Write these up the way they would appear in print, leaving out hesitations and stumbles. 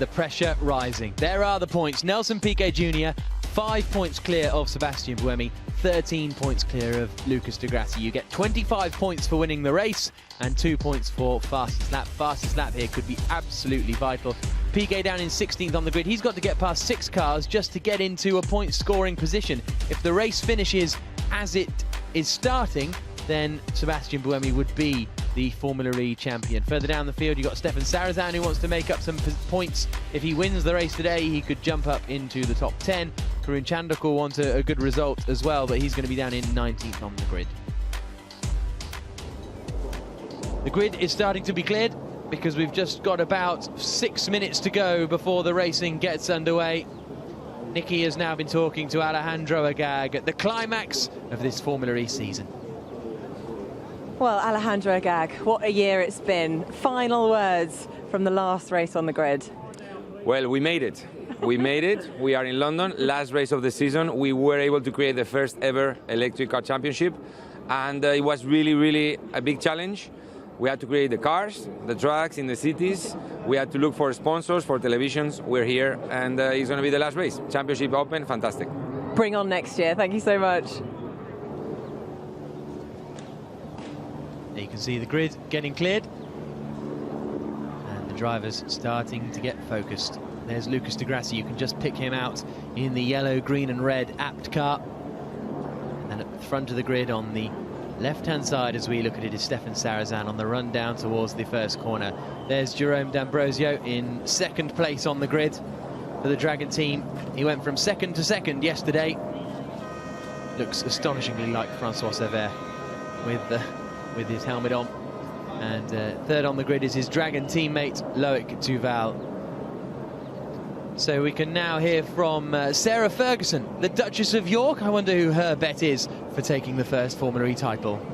the pressure rising. There are the points. Nelson Piquet Jr., 5 points clear of Sebastian Buemi, 13 points clear of Lucas di Grassi. You get 25 points for winning the race and 2 points for fastest lap. Fastest lap here could be absolutely vital. Piquet down in 16th on the grid. He's got to get past 6 cars just to get into a point scoring position. If the race finishes as it is starting, then Sebastian Buemi would be the Formula E champion. Further down the field, you've got Stefan Sarazan, who wants to make up some points. If he wins the race today, he could jump up into the top 10. Karun Chandhok will want a good result as well, but he's going to be down in 19th on the grid. The grid is starting to be cleared because we've just got about 6 minutes to go before the racing gets underway. Nicky has now been talking to Alejandro Agag at the climax of this Formula E season. Well, Alejandro Agag, what a year it's been. Final words from the last race on the grid. Well, we made it. We made it. We are in London, last race of the season. We were able to create the first ever electric car championship, and it was really, really a big challenge. We had to create the cars, the tracks in the cities. We had to look for sponsors, for televisions. We're here, and it's going to be the last race. Championship open, fantastic. Bring on next year. Thank you so much. You can see the grid getting cleared and the drivers starting to get focused. There's Lucas di Grassi. You can just pick him out in the yellow, green and red apt car. And at the front of the grid on the left-hand side, as we look at it, is Stefan Sarazan on the run down towards the first corner. There's Jerome D'Ambrosio in second place on the grid for the Dragon team. He went from second to second yesterday. Looks astonishingly like Francois Sever with his helmet on. And third on the grid is his Dragon teammate, Loic Duval. So we can now hear from Sarah Ferguson, the Duchess of York. I wonder who her bet is for taking the first Formula E title.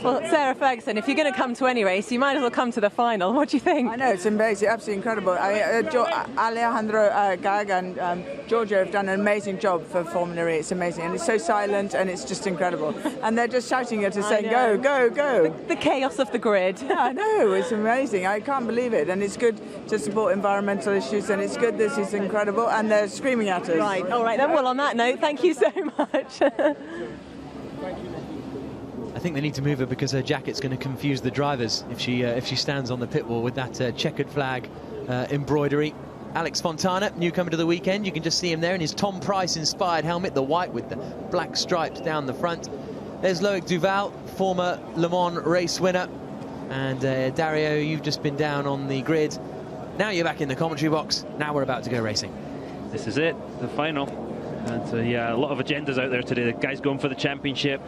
Well, Sarah Ferguson, if you're going to come to any race, you might as well come to the final. What do you think? I know, it's amazing, absolutely incredible. Alejandro Agag and Giorgio have done an amazing job for Formula E. It's amazing, and it's so silent, and it's just incredible. And they're just shouting at us, saying, go, go, go. The chaos of the grid. Yeah, I know, it's amazing. I can't believe it. And it's good to support environmental issues, and it's good, this is incredible, and they're screaming at us. Right, all right then. Well, on that note, thank you so much. I think they need to move her because her jacket's going to confuse the drivers if she stands on the pit wall with that checkered flag embroidery. Alex Fontana, newcomer to the weekend. You can just see him there in his Tom Price-inspired helmet, the white with the black stripes down the front. There's Loic Duval, former Le Mans race winner. And Dario, you've just been down on the grid. Now you're back in the commentary box. Now we're about to go racing. This is it, the final. And yeah, a lot of agendas out there today. The guys going for the championship.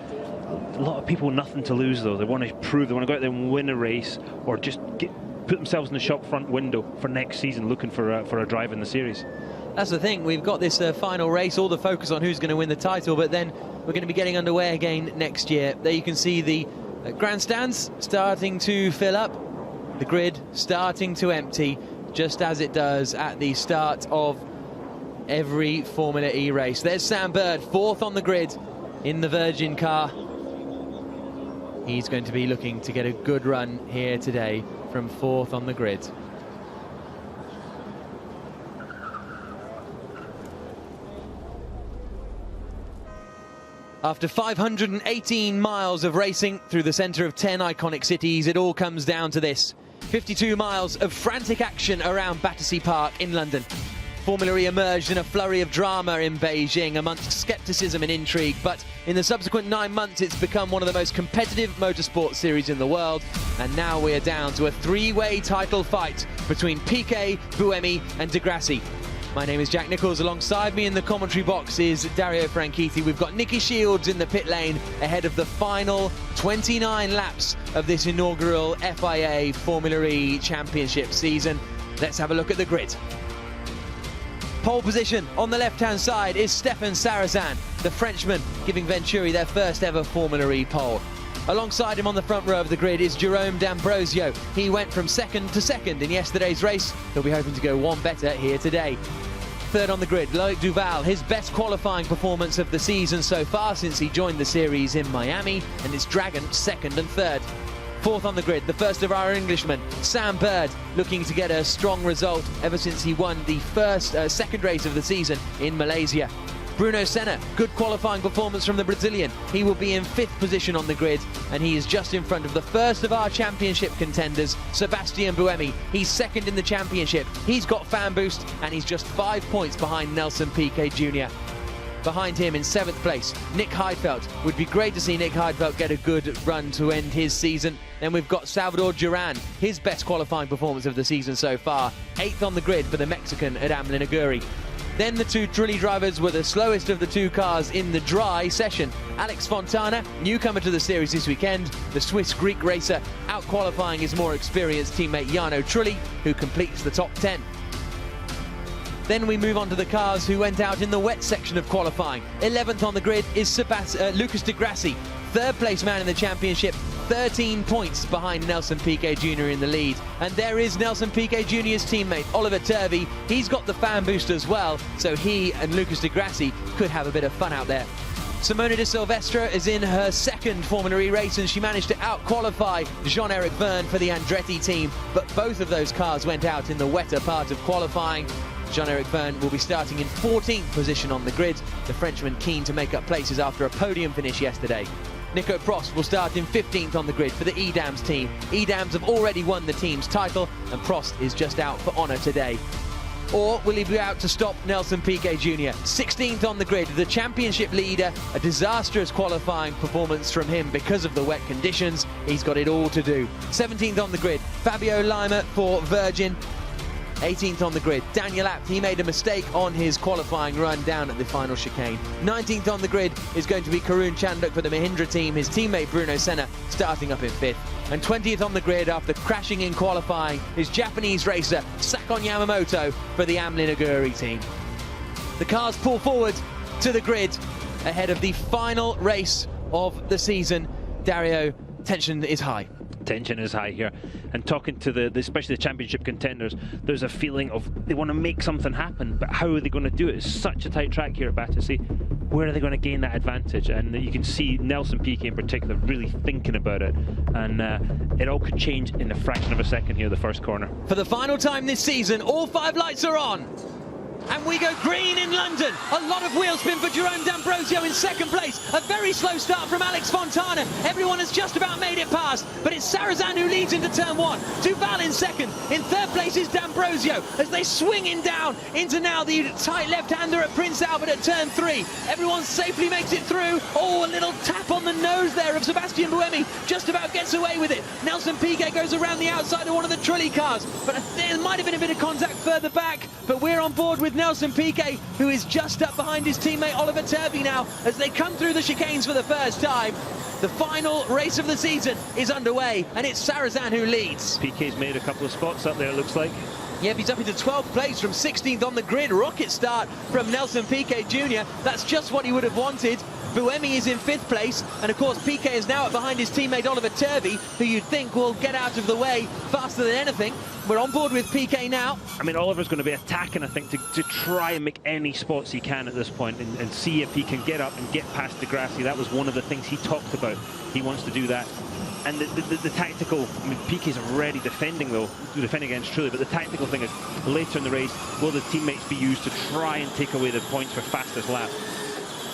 A lot of people nothing to lose, though. They want to prove, they want to go out there and win a race, or just put themselves in the shop front window for next season, looking for a drive in the series. That's the thing. We've got this final race, all the focus on who's going to win the title, but then we're going to be getting underway again next year. There you can see the grandstands starting to fill up, the grid starting to empty, just as it does at the start of every Formula E race. There's Sam Bird, fourth on the grid in the Virgin car. He's going to be looking to get a good run here today from fourth on the grid. After 518 miles of racing through the centre of 10 iconic cities, it all comes down to this. 52 miles of frantic action around Battersea Park in London. Formula E emerged in a flurry of drama in Beijing amongst scepticism and intrigue, but in the subsequent 9 months it's become one of the most competitive motorsport series in the world, and now we're down to a three-way title fight between Piquet, Buemi and di Grassi. My name is Jack Nicholls. Alongside me in the commentary box is Dario Franchitti. We've got Nicky Shields in the pit lane ahead of the final 29 laps of this inaugural FIA Formula E Championship season. Let's have a look at the grid. Pole position on the left-hand side is Stefan Sarazan, the Frenchman, giving Venturi their first ever Formula E pole. Alongside him on the front row of the grid is Jerome D'Ambrosio. He went from second to second in yesterday's race. He'll be hoping to go one better here today. Third on the grid, Loic Duval, his best qualifying performance of the season so far since he joined the series in Miami, and it's Dragon second and third. Fourth on the grid, the first of our Englishmen, Sam Bird, looking to get a strong result ever since he won the second race of the season in Malaysia. Bruno Senna, good qualifying performance from the Brazilian. He will be in 5th position on the grid, and he is just in front of the first of our championship contenders, Sebastian Buemi. He's 2nd in the championship. He's got fan boost, and he's just 5 points behind Nelson Piquet Jr. Behind him in 7th place, Nick Heidfeld. Would be great to see Nick Heidfeld get a good run to end his season. Then we've got Salvador Duran, his best qualifying performance of the season so far. 8th on the grid for the Mexican at Amlin-Aguri. Then the two Trulli drivers were the slowest of the two cars in the dry session. Alex Fontana, newcomer to the series this weekend, the Swiss-Greek racer, out-qualifying his more experienced teammate Jarno Trulli, who completes the top 10. Then we move on to the cars who went out in the wet section of qualifying. 11th on the grid is Lucas de Grassi, 3rd place man in the championship, 13 points behind Nelson Piquet Jr. in the lead. And there is Nelson Piquet Jr.'s teammate, Oliver Turvey. He's got the fan boost as well, so he and Lucas de Grassi could have a bit of fun out there. Simona de Silvestro is in her 2nd Formula E race, and she managed to out-qualify Jean-Eric Vergne for the Andretti team, but both of those cars went out in the wetter part of qualifying. Jean-Eric Vergne will be starting in 14th position on the grid, the Frenchman keen to make up places after a podium finish yesterday. Nico Prost will start in 15th on the grid for the Edams team. Edams have already won the team's title, and Prost is just out for honour today. Or will he be out to stop Nelson Piquet Jr.? 16th on the grid, the championship leader. A disastrous qualifying performance from him because of the wet conditions. He's got it all to do. 17th on the grid, Fabio Lima for Virgin. 18th on the grid, Daniel Abt. He made a mistake on his qualifying run down at the final chicane. 19th on the grid is going to be Karun Chandok for the Mahindra team. His teammate Bruno Senna starting up in 5th. And 20th on the grid after crashing in qualifying is Japanese racer Sakon Yamamoto for the Amlin-Aguri team. The cars pull forward to the grid ahead of the final race of the season. Dario, tension is high. Tension is high here, and talking to especially the championship contenders, there's a feeling of they want to make something happen, but how are they going to do it? It's such a tight track here at Battersea. Where are they going to gain that advantage? And you can see Nelson Piquet in particular really thinking about it, and it all could change in a fraction of a second here, the first corner. For the final time this season, all 5 lights are on. And we go green in London. A lot of wheel spin for Jerome D'Ambrosio in 2nd place. A very slow start from Alex Fontana. Everyone has just about made it past, but it's Sarrazin who leads into turn 1. Duval in 2nd. In 3rd place is D'Ambrosio as they swing in down into now the tight left-hander at Prince Albert at turn 3. Everyone safely makes it through. Oh, a little tap on the nose there of Sebastian Buemi. Just about gets away with it. Nelson Piquet goes around the outside of one of the Trulli cars, but there might have been a bit of contact further back, but we're on board with Nelson Piquet, who is just up behind his teammate Oliver Turvey now as they come through the chicanes for the first time. The final race of the season is underway, and it's Sarrazin who leads. Piquet's made a couple of spots up there, it looks like. Yep, he's up into 12th place from 16th on the grid. Rocket start from Nelson Piquet Jr. That's just what he would have wanted. Buemi is in 5th place, and of course Piquet is now up behind his teammate Oliver Turvey, who you'd think will get out of the way faster than anything. We're on board with Piquet now. I mean, Oliver's going to be attacking, I think, to try and make any spots he can at this point, and see if he can get up and get past de Grassi. That was one of the things he talked about. He wants to do that. And the tactical, I mean, Piquet's already defending against Trulli, but the tactical thing is later in the race, will the teammates be used to try and take away the points for fastest lap?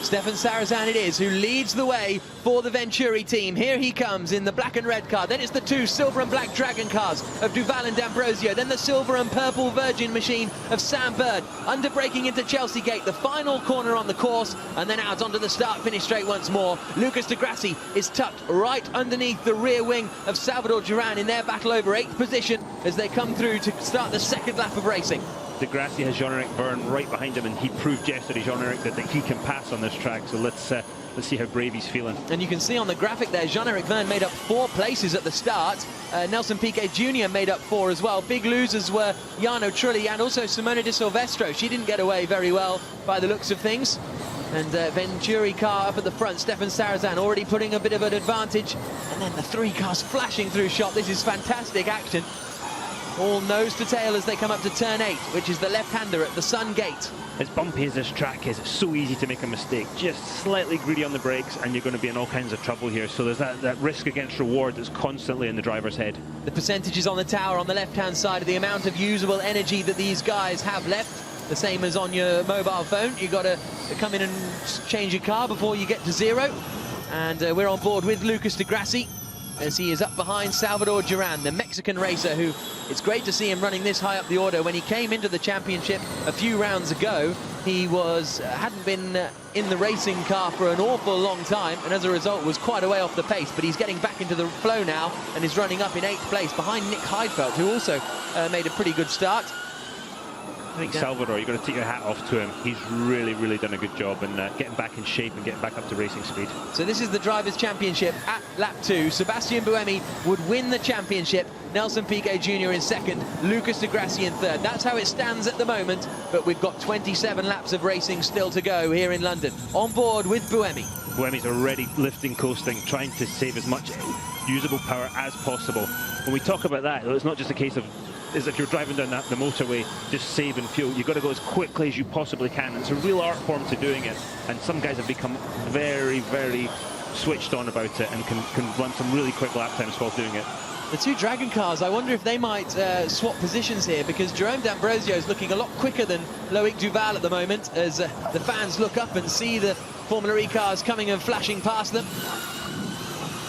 Stefan Sarrazin it is who leads the way for the Venturi team. Here he comes in the black and red car. Then it's the 2 silver and black Dragon cars of Duval and D'Ambrosio. Then the silver and purple Virgin machine of Sam Bird. Underbraking into Chelsea Gate, the final corner on the course, and then out onto the start-finish straight once more. Lucas de Grassi is tucked right underneath the rear wing of Salvador Duran in their battle over 8th position as they come through to start the 2nd lap of racing. De Grassi has Jean-Eric Vergne right behind him, and he proved yesterday, Jean-Eric, that he can pass on this track. So let's see how brave he's feeling. And you can see on the graphic there, Jean-Eric Vergne made up 4 places at the start. Nelson Piquet Jr. made up 4 as well. Big losers were Jarno Trulli and also Simona de Silvestro. She didn't get away very well by the looks of things. And Venturi car up at the front, Stefan Sarrazin already putting a bit of an advantage. And then the 3 cars flashing through shot. This is fantastic action. all nose to tail as they come up to turn 8, which is the left-hander at the Sun Gate. As bumpy as this track is, it's so easy to make a mistake. Just slightly greedy on the brakes and you're going to be in all kinds of trouble here. So there's that risk against reward that's constantly in the driver's head. The percentages on the tower on the left-hand side of the amount of usable energy that these guys have left. The same as on your mobile phone. You've got to come in and change your car before you get to 0. And we're on board with Lucas de Grassi as he is up behind Salvador Duran, the Mexican racer, who it's great to see him running this high up the order. When he came into the championship a few rounds ago, he hadn't been in the racing car for an awful long time, and as a result was quite a way off the pace, but he's getting back into the flow now and is running up in 8th place behind Nick Heidfeld, who also made a pretty good start. I think Salvador, you've got to take your hat off to him. He's really done a good job in getting back in shape and getting back up to racing speed. So this is the Drivers' Championship at lap 2. Sebastian Buemi would win the championship. Nelson Piquet Jr. in 2nd, Lucas de Grassi in 3rd. That's how it stands at the moment, but we've got 27 laps of racing still to go here in London. On board with Buemi. Buemi's already lifting, coasting, trying to save as much usable power as possible. When we talk about that, it's not just a case of if you're driving down the motorway, just saving fuel. You've got to go as quickly as you possibly can. It's a real art form to doing it, and some guys have become very switched on about it and can run some really quick lap times while doing it. The two Dragon cars, I wonder if they might swap positions here, because Jerome D'Ambrosio is looking a lot quicker than Loic Duval at the moment, as the fans look up and see the Formula E cars coming and flashing past them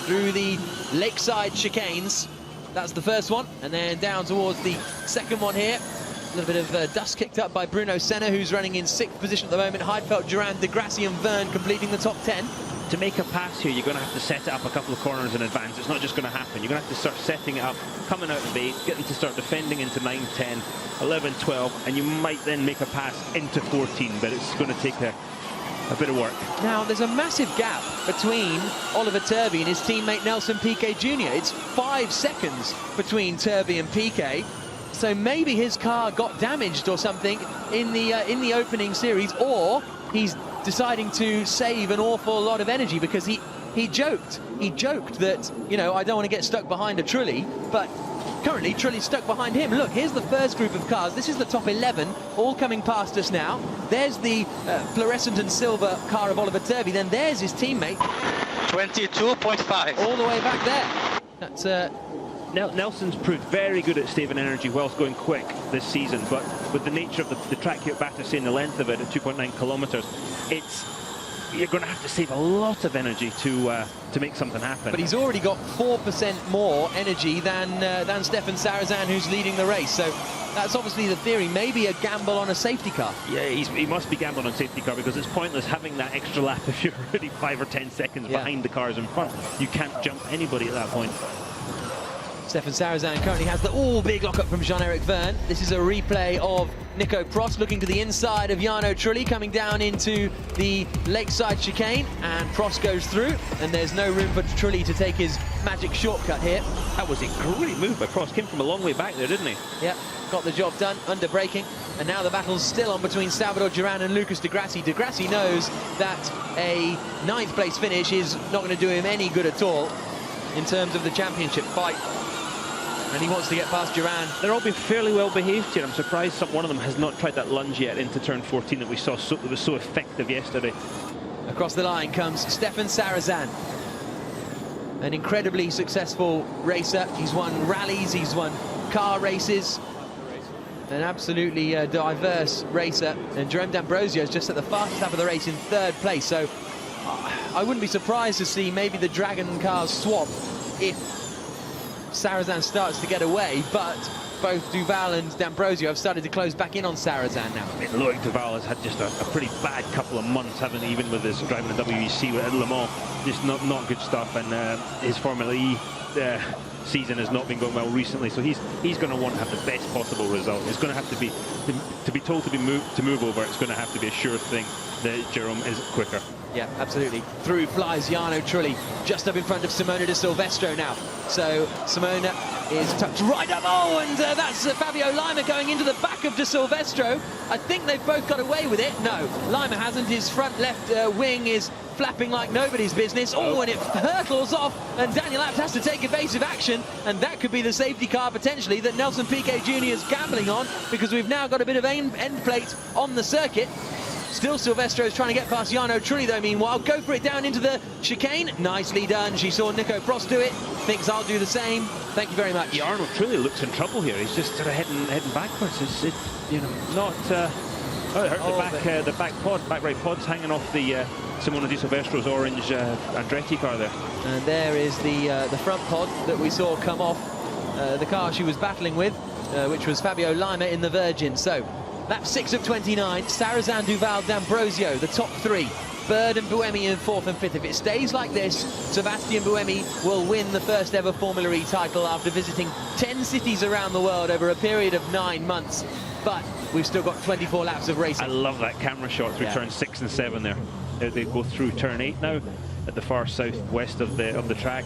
through the lakeside chicanes. That's the first one, and then down towards the second one here. A little bit of dust kicked up by Bruno Senna, who's running in 6th position at the moment. Heidfeld, Duran, de Grassi and Verne completing the top 10. To make a pass here, you're going to have to set it up a couple of corners in advance. It's not just going to happen. You're going to have to start setting it up, coming out of 8, getting to start defending into 9, 10, 11, 12, and you might then make a pass into 14, but it's going to take a bit of work. Now, there's a massive gap between Oliver Turvey and his teammate Nelson Piquet Jr. It's 5 seconds between Turvey and Piquet, so maybe his car got damaged or something in the opening series, or he's deciding to save an awful lot of energy, because he joked that, you know, I don't want to get stuck behind a Trulli, but currently Trulli's stuck behind him. Look, here's the first group of cars. This is the top 11, all coming past us now. There's the fluorescent and silver car of Oliver Turvey. Then there's his teammate. 22.5. All the way back there. That's Nelson's proved very good at saving energy whilst going quick this season, but with the nature of the track here at Battersea and the length of it at 2.9 kilometres, you're going to have to save a lot of energy to make something happen. But he's already got 4% more energy than Stefan Sarazan, who's leading the race. So that's obviously the theory. Maybe a gamble on a safety car. Yeah, he must be gambling on safety car, because it's pointless having that extra lap if you're already 5 or 10 seconds behind the cars in front. You can't jump anybody at that point. Stefan Sarazan currently has the big lockup from Jean-Eric Verne. This is a replay of Nico Prost looking to the inside of Jarno Trulli, coming down into the lakeside chicane, and Prost goes through, and there's no room for Trulli to take his magic shortcut here. That was a great move by Prost. Came from a long way back there, didn't he? Yeah, got the job done, under braking, and now the battle's still on between Salvador Duran and Lucas de Grassi. De Grassi knows that a 9th place finish is not going to do him any good at all in terms of the championship fight. And he wants to get past Duran. They're all been fairly well behaved here. I'm surprised one of them has not tried that lunge yet into turn 14 that we saw that was so effective yesterday. Across the line comes Stefan Sarazan, an incredibly successful racer. He's won rallies, he's won car races, an absolutely diverse racer. And Jerome D'Ambrosio is just at the fastest lap of the race in 3rd place. So I wouldn't be surprised to see maybe the Dragon cars swap if Sarazan starts to get away, but both Duval and D'Ambrosio have started to close back in on Sarazan now. I mean, Loic Duval has had just a pretty bad couple of months, haven't he, even with his driving the WEC at Le Mans. Just not good stuff, and his Formula E season has not been going well recently, so he's going to want to have the best possible result. It's going to have to be told to move over. It's going to have to be a sure thing that Jerome is quicker. Yeah, absolutely. Through flies Jarno Trulli, just up in front of Simona de Silvestro now. So Simona is tucked right up. Oh, and that's Fabio Lima going into the back of de Silvestro. I think they've both got away with it. No, Lima hasn't. His front left wing is flapping like nobody's business. Oh, and it hurtles off, and Daniel Abt has to take evasive action, and that could be the safety car potentially that Nelson Piquet Jr. is gambling on, because we've now got a bit of end plate on the circuit. Still Silvestro's trying to get past Jarno Trulli, though, meanwhile. Go for it down into the chicane. Nicely done. She saw Nico Prost do it. Thinks I'll do the same. Thank you very much. Jarno Trulli looks in trouble here. He's just sort of heading backwards. It's you know, not... oh, it hurt the back right pod's hanging off the Simona Di Silvestro's orange Andretti car there. And there is the front pod that we saw come off the car she was battling with, which was Fabio Lima in the Virgin. So, lap 6 of 29, Sarrazin, Duval, D'Ambrosio, the top three. Bird and Buemi in 4th and 5th. If it stays like this, Sebastian Buemi will win the first ever Formula E title after visiting 10 cities around the world over a period of 9 months. But we've still got 24 laps of racing. I love that camera shot through turns 6 and 7 there. They go through turn 8 now at the far southwest of the track,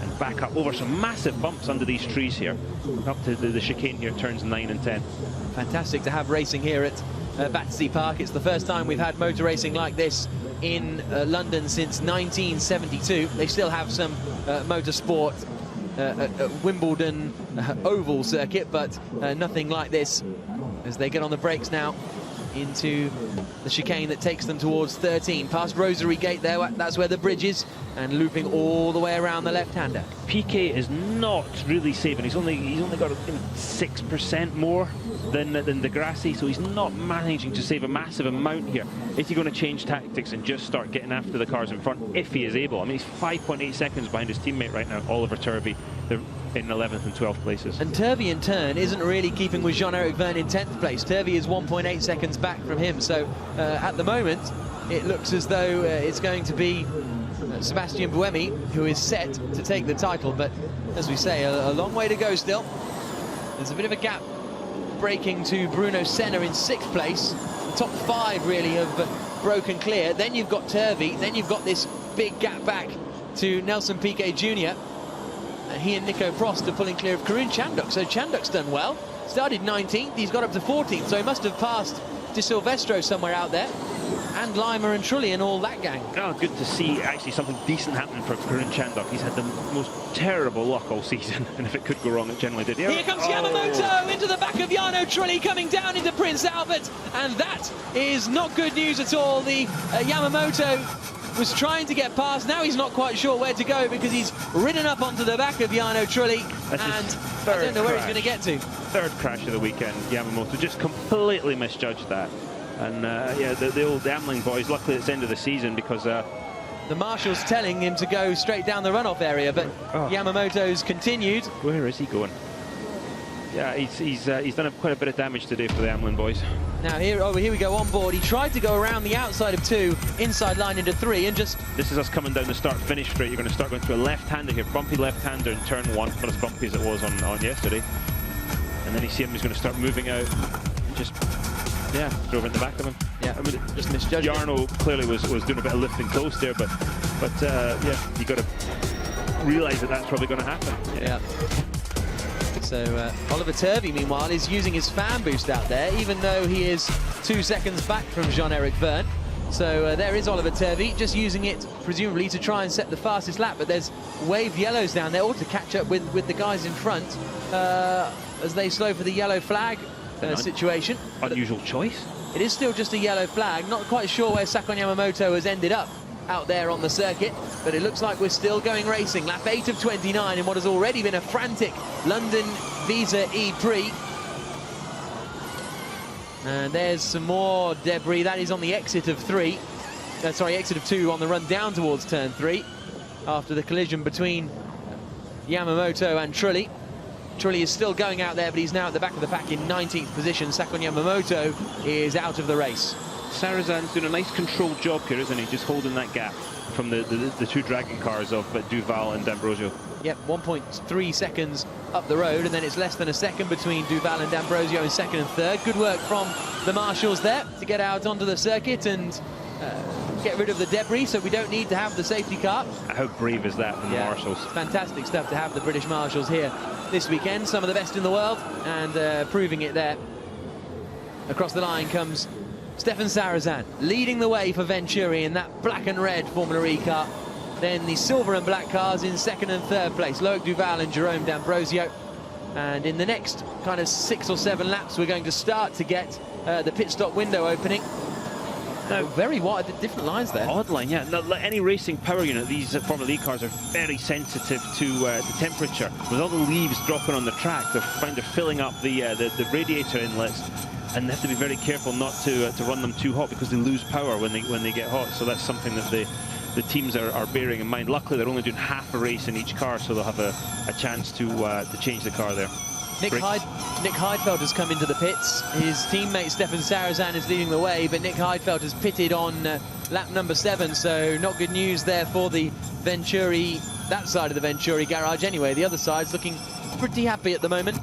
and back up over some massive bumps under these trees here, up to the chicane here, turns 9 and 10. Fantastic to have racing here at Battersea Park. It's the first time we've had motor racing like this in London since 1972. They still have some motorsport Wimbledon oval circuit, but nothing like this, as they get on the brakes now into the chicane that takes them towards 13. Past Rosary Gate there, that's where the bridge is, and looping all the way around the left-hander. Piquet is not really saving. He's only got 6% more than De Grassi, so he's not managing to save a massive amount here. Is he going to change tactics and just start getting after the cars in front if he is able? I mean, he's 5.8 seconds behind his teammate right now, Oliver Turvey. They're in 11th and 12th places. And Turvey in turn isn't really keeping with Jean-Eric Vergne in 10th place. Turvey is 1.8 seconds back from him, so at the moment it looks as though it's going to be Sebastian Buemi who is set to take the title, but as we say, a long way to go still. There's a bit of a gap breaking to Bruno Senna in 6th place. The top 5 really have broken clear. Then you've got Turvey, then you've got this big gap back to Nelson Piquet Jr. He and Nico Prost are pulling clear of Karun Chandhok, so Chandhok's done well. Started 19th, he's got up to 14th, so he must have passed De Silvestro somewhere out there, and Lima and Trulli and all that gang. Oh, good to see actually something decent happening for Karun Chandhok. He's had the most terrible luck all season, and if it could go wrong, it generally did. Here comes Yamamoto into the back of Jarno Trulli, coming down into Prince Albert, and that is not good news at all. The Yamamoto was trying to get past. Now he's not quite sure where to go because he's ridden up onto the back of Jarno Trulli, and I don't know where he's going to get to. Third crash of the weekend. Yamamoto just completely misjudged that. And yeah, the old Amling boys, luckily it's the end of the season, because the marshal's telling him to go straight down the runoff area, but Yamamoto's continued. Where is he going? Yeah, he's done quite a bit of damage today for the Amlin boys. Now here we go on board. He tried to go around the outside of 2, inside line into 3, and just... This is us coming down the start-finish straight. You're going to start going through a left-hander here, bumpy left-hander in turn 1, not as bumpy as it was on yesterday. And then you see him, he's going to start moving out, and just, yeah, drove in the back of him. Yeah, I mean, just misjudged. Jarno clearly was doing a bit of lifting close there, but yeah, you got to realise that that's probably going to happen. Yeah. So Oliver Turvey, meanwhile, is using his fan boost out there, even though he is 2 seconds back from Jean-Eric Vergne. So there is Oliver Turvey, just using it, presumably, to try and set the fastest lap. But there's waved yellows down there, or to catch up with the guys in front as they slow for the yellow flag situation. Unusual choice. It is still just a yellow flag. Not quite sure where Sakon Yamamoto has ended up out there on the circuit, but it looks like we're still going racing. Lap 8 of 29 in what has already been a frantic London Visa ePrix. And there's some more debris. That is on the exit of 3. Exit of 2 on the run down towards turn 3 after the collision between Yamamoto and Trulli. Trulli is still going out there, but he's now at the back of the pack in 19th position. Sakon Yamamoto is out of the race. Sarrazan's doing a nice controlled job here, isn't he? Just holding that gap from the 2 dragon cars of Duval and D'Ambrosio. Yep, 1.3 seconds up the road, and then it's less than a second between Duval and D'Ambrosio in 2nd and 3rd. Good work from the marshals there to get out onto the circuit and get rid of the debris, so we don't need to have the safety car. How brave is that from the marshals? Fantastic stuff to have the British marshals here this weekend. Some of the best in the world, and proving it there. Across the line comes Stefan Sarazan leading the way for Venturi in that black and red Formula E car. Then the silver and black cars in second and third place, Loic Duval and Jerome D'Ambrosio. And in the next kind of 6 or 7 laps, we're going to start to get the pit stop window opening. No, very wide, different lines there. Odd line, yeah. Like any racing power unit, these Formula E cars are very sensitive to temperature. With all the leaves dropping on the track, they're filling up the radiator inlets, and they have to be very careful not to run them too hot because they lose power when they get hot. So that's something that the teams are bearing in mind. Luckily, they're only doing half a race in each car, so they'll have a chance to change the car there. Nick Heidfeld has come into the pits. His teammate Stefan Sarazan is leading the way, but Nick Heidfeld has pitted on lap number 7, so not good news there for the Venturi, that side of the Venturi garage anyway. The other side's looking pretty happy at the moment.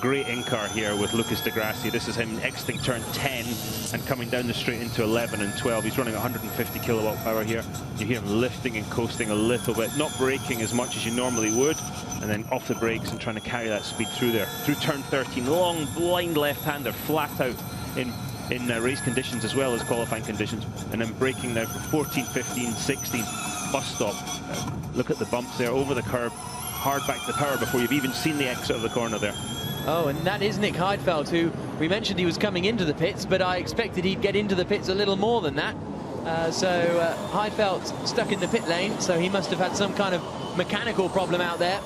Great in-car here with Lucas Di Grassi. This is him exiting turn 10 and coming down the straight into 11 and 12. He's running 150 kilowatt power here. You hear him lifting and coasting a little bit, not braking as much as you normally would, and then off the brakes and trying to carry that speed through there. Through turn 13, long blind left-hander, flat out in race conditions as well as qualifying conditions, and then braking there for 14, 15, 16, bus stop. Look at the bumps there, over the curb, hard back to the power before you've even seen the exit of the corner there. Oh, and that is Nick Heidfeld, who we mentioned he was coming into the pits, but I expected he'd get into the pits a little more than that. So Heidfeld's stuck in the pit lane, so he must have had some kind of mechanical problem out there,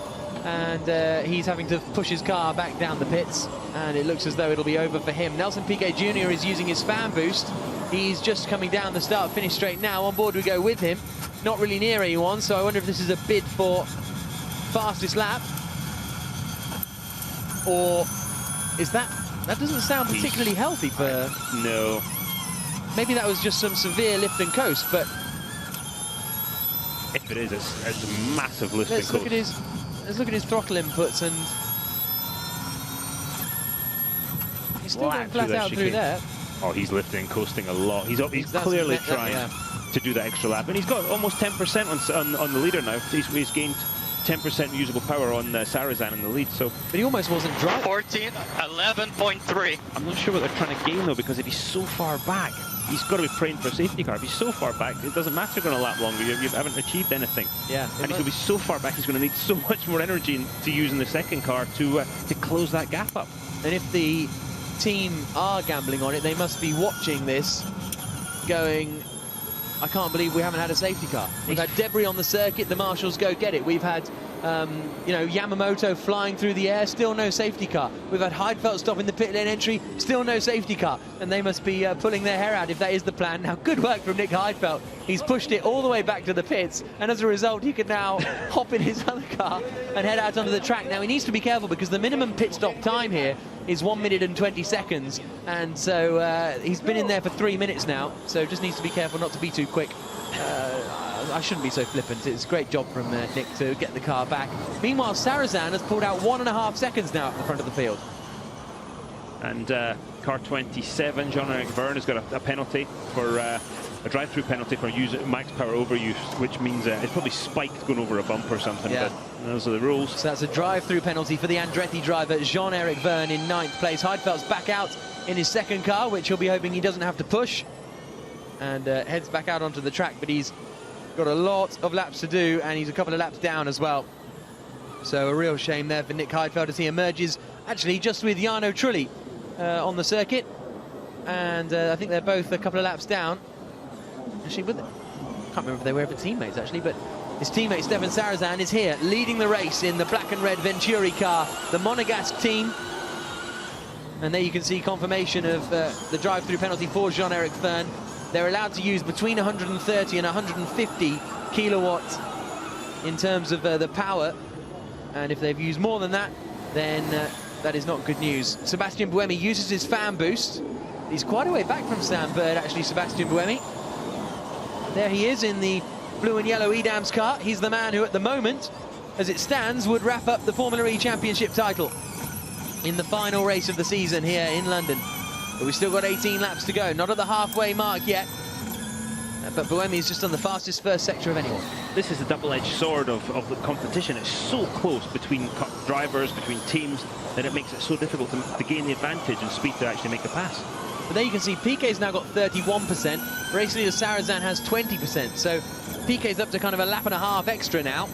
and he's having to push his car back down the pits, and it looks as though it'll be over for him. Nelson Piquet Jr. is using his fan boost. He's just coming down the start-finish straight now. On board we go with him. Not really near anyone, so I wonder if this is a bid for fastest lap. Or is that doesn't sound particularly healthy for... No. Maybe that was just some severe lift and coast, but... If it is, it's a massive lift and coast. Let's look at his throttle inputs, and... He's still going flat out through there. Oh, he's lifting and coasting a lot. He's clearly trying to do that extra lap. And he's got almost 10% on the leader now. He's gained 10% usable power on Sarazan in the lead, so... But he almost wasn't driving. 14, 11.3. I'm not sure what they're trying to gain, though, because if he's so far back, he's got to be praying for a safety car. If he's so far back, it doesn't matter going a lap longer. You haven't achieved anything. Yeah. And he's going to be so far back, he's going to need so much more energy to use in the second car to close that gap up. And if the team are gambling on it, they must be watching this, going... I can't believe we haven't had a safety car. We've had debris on the circuit, the marshals go get it. We've had, you know, Yamamoto flying through the air, still no safety car. We've had Heidfeld stopping the pit lane entry, still no safety car. And they must be pulling their hair out if that is the plan. Now, good work from Nick Heidfeld. He's pushed it all the way back to the pits, and as a result, he can now hop in his other car and head out onto the track. Now, he needs to be careful because the minimum pit stop time here is 1 minute and 20 seconds, and so he's been in there for 3 minutes now, so just needs to be careful not to be too quick. I shouldn't be so flippant. It's a great job from Nick to get the car back. Meanwhile, Sarazan has pulled out 1.5 seconds now at the front of the field. And car 27, Jean-Eric Verne, has got a penalty for a drive-through penalty for max power overuse, which means it's probably spiked going over a bump or something. Yeah. But those are the rules. So that's a drive-through penalty for the Andretti driver, Jean-Eric Verne, in 9th place. Heidfeld's back out in his second car, which he'll be hoping he doesn't have to push, and heads back out onto the track, but he's got a lot of laps to do, and he's a couple of laps down as well. So a real shame there for Nick Heidfeld as he emerges, actually just with Jarno Trulli on the circuit, and I think they're both a couple of laps down. Actually, I can't remember if they were ever teammates, actually, but his teammate Stefan Sarazan is here, leading the race in the black and red Venturi car, the Monegasque team. And there you can see confirmation of the drive-through penalty for Jean-Eric Verne. They're allowed to use between 130 and 150 kilowatts in terms of the power. And if they've used more than that, then that is not good news. Sebastian Buemi uses his fan boost. He's quite a way back from Sam Bird, actually, Sebastian Buemi. There he is in the blue and yellow Edam's car. He's the man who, at the moment, as it stands, would wrap up the Formula E Championship title in the final race of the season here in London. But we've still got 18 laps to go, not at the halfway mark yet. But Buemi is just on the fastest first sector of anyone. This is the double-edged sword of the competition. It's so close between drivers, between teams, that it makes it so difficult to gain the advantage and speed to actually make a pass. But there you can see Piquet's now got 31%. Race leader Sarrazin has 20%. So Piquet's up to kind of a lap and a half extra now,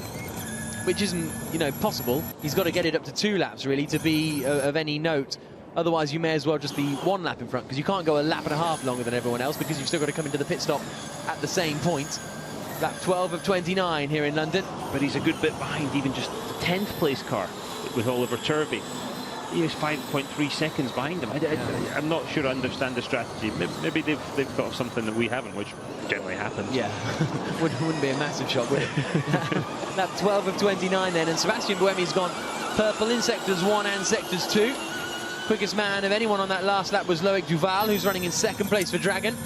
which isn't, you know, possible. He's got to get it up to 2 laps, really, to be of any note. Otherwise, you may as well just be 1 lap in front, because you can't go a lap and a half longer than everyone else, because you've still got to come into the pit stop at the same point. Lap 12 of 29 here in London. But he's a good bit behind even just the 10th place car with Oliver Turvey. He is 5.3 seconds behind him. I'm not sure I understand the strategy. Maybe they've thought of something that we haven't, which generally happens. Yeah, wouldn't be a massive shock, would it? Lap 12 of 29 then, and Sebastian Buemi's gone purple in sectors 1 and sectors 2. Quickest man of anyone on that last lap was Loic Duval, who's running in 2nd place for Dragon.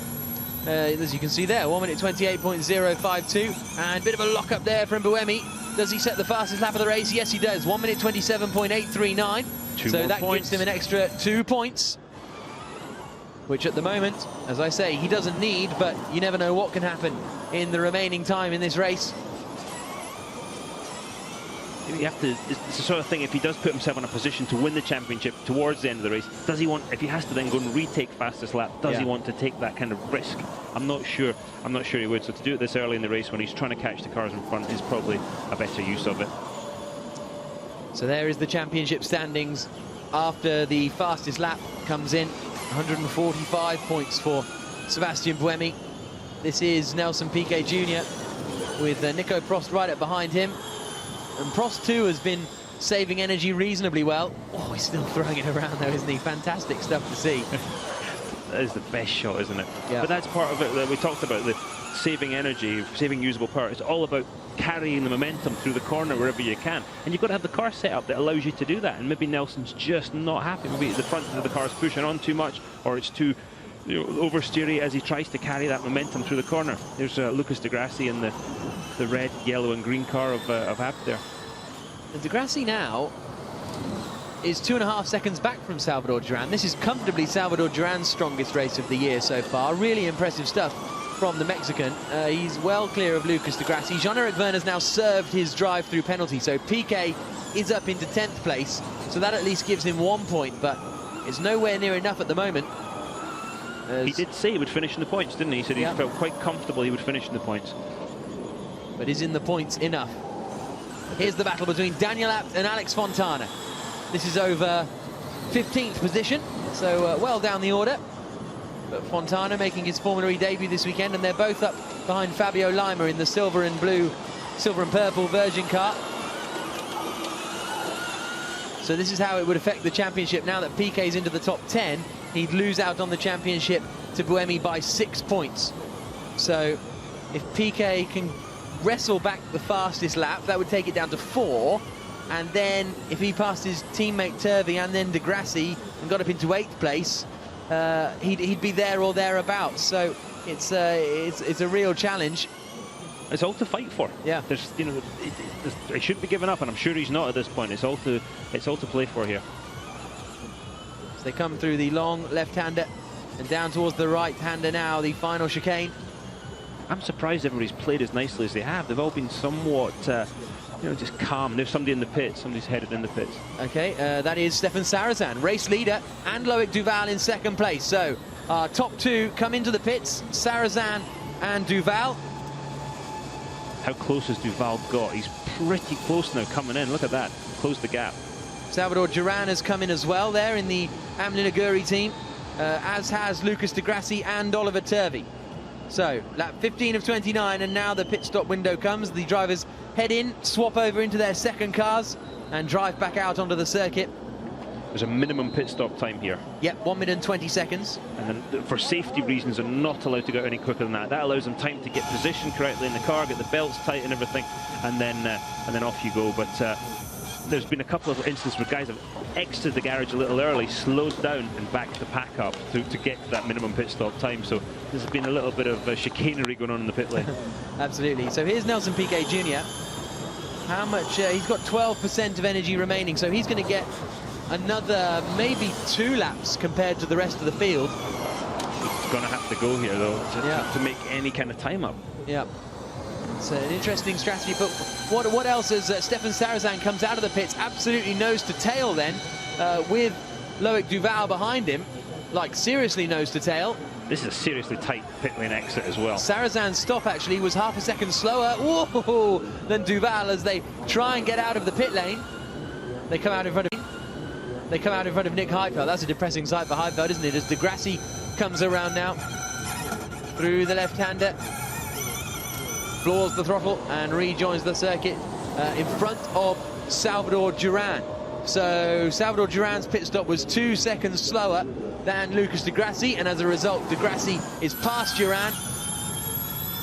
As you can see there, 1 minute 28.052, and a bit of a lock-up there from Buemi. Does he set the fastest lap of the race? Yes, he does. 1 minute 27.839. So that gives him an extra 2 points, which at the moment, as I say, he doesn't need, but you never know what can happen in the remaining time in this race. You have to, it's the sort of thing, if he does put himself in a position to win the championship towards the end of the race, does he want, if he has to then go and retake fastest lap, does he want to take that kind of risk? I'm not sure he would. So to do it this early in the race when he's trying to catch the cars in front is probably a better use of it. So there is the championship standings after the fastest lap comes in. 145 points for Sebastian Buemi. This is Nelson Piquet Jr. with Nico Prost right up behind him. And Prost too has been saving energy reasonably well. Oh, he's still throwing it around though, isn't he? Fantastic stuff to see. That is the best shot, isn't it? Yeah. But that's part of it that we talked about, the saving energy, saving usable power. It's all about carrying the momentum through the corner wherever you can. And you've got to have the car set up that allows you to do that. And maybe Nelson's just not happy. Maybe the front of the car is pushing on too much, or it's too oversteery as he tries to carry that momentum through the corner. There's Lucas Di Grassi in the red, yellow and green car of Abt there. And Di Grassi now is 2.5 seconds back from Salvador Duran. This is comfortably Salvador Duran's strongest race of the year so far. Really impressive stuff from the Mexican. He's well clear of Lucas Di Grassi. Jean-Eric Vergne's now served his drive-through penalty, so Piquet is up into 10th place, so that at least gives him 1 point, but it's nowhere near enough at the moment. He did say he would finish in the points, didn't he? He said he felt quite comfortable he would finish in the points. But is in the points enough? Here's the battle between Daniel Abt and Alex Fontana. This is over 15th position, so well down the order. But Fontana making his Formula E debut this weekend, and they're both up behind Fabio Lima in the silver and purple Virgin car. So this is how it would affect the championship. Now that Piquet's into the top 10, he'd lose out on the championship to Buemi by 6 points. So if Piquet can wrestle back the fastest lap, that would take it down to 4. And then if he passed his teammate Turvey and then Di Grassi and got up into 8th place, he'd be there or thereabouts. So it's a real challenge. It's all to fight for. Yeah. There's, you know, he shouldn't be giving up, and I'm sure he's not at this point. It's all to play for here. So they come through the long left-hander and down towards the right-hander now, the final chicane. I'm surprised everybody's played as nicely as they have. They've all been somewhat, just calm. There's somebody in the pits. Somebody's headed in the pits. Okay, that is Stefan Sarrazin, race leader, and Loic Duval in 2nd place. So our top 2 come into the pits, Sarrazin and Duval. How close has Duval got? He's pretty close now coming in. Look at that. Closed the gap. Salvador Duran has come in as well there in the Amlin Aguri team, as has Lucas Di Grassi and Oliver Turvey. So, lap 15 of 29, and now the pit stop window comes. The drivers head in, swap over into their second cars, and drive back out onto the circuit. There's a minimum pit stop time here. Yep, 1 minute and 20 seconds. And then for safety reasons, they're not allowed to go any quicker than that. That allows them time to get positioned correctly in the car, get the belts tight and everything, and then off you go. But there's been a couple of instances where guys have exited the garage a little early, slowed down and backed the pack up to get to that minimum pit stop time. So there's been a little bit of chicanery going on in the pit lane. Absolutely. So here's Nelson Piquet Jr. How much? He's got 12% of energy remaining, so he's going to get another maybe 2 laps compared to the rest of the field. He's going to have to go here, though, to make any kind of time up. Yeah. It's an interesting strategy, but what else as Stefan Sarrazin comes out of the pits, absolutely nose to tail then, with Loic Duval behind him. like seriously nose to tail. This is a seriously tight pit lane exit as well. Sarazan's stop actually was half a second slower than Duval as they try and get out of the pit lane. They come out in front of Nick Heidfeld. That's a depressing sight for Heidfeld, isn't it? As Degrassi comes around now through the left-hander, floors the throttle and rejoins the circuit in front of Salvador Duran. So Salvador Duran's pit stop was 2 seconds slower than Lucas Degrassi, and as a result, Degrassi is past Duran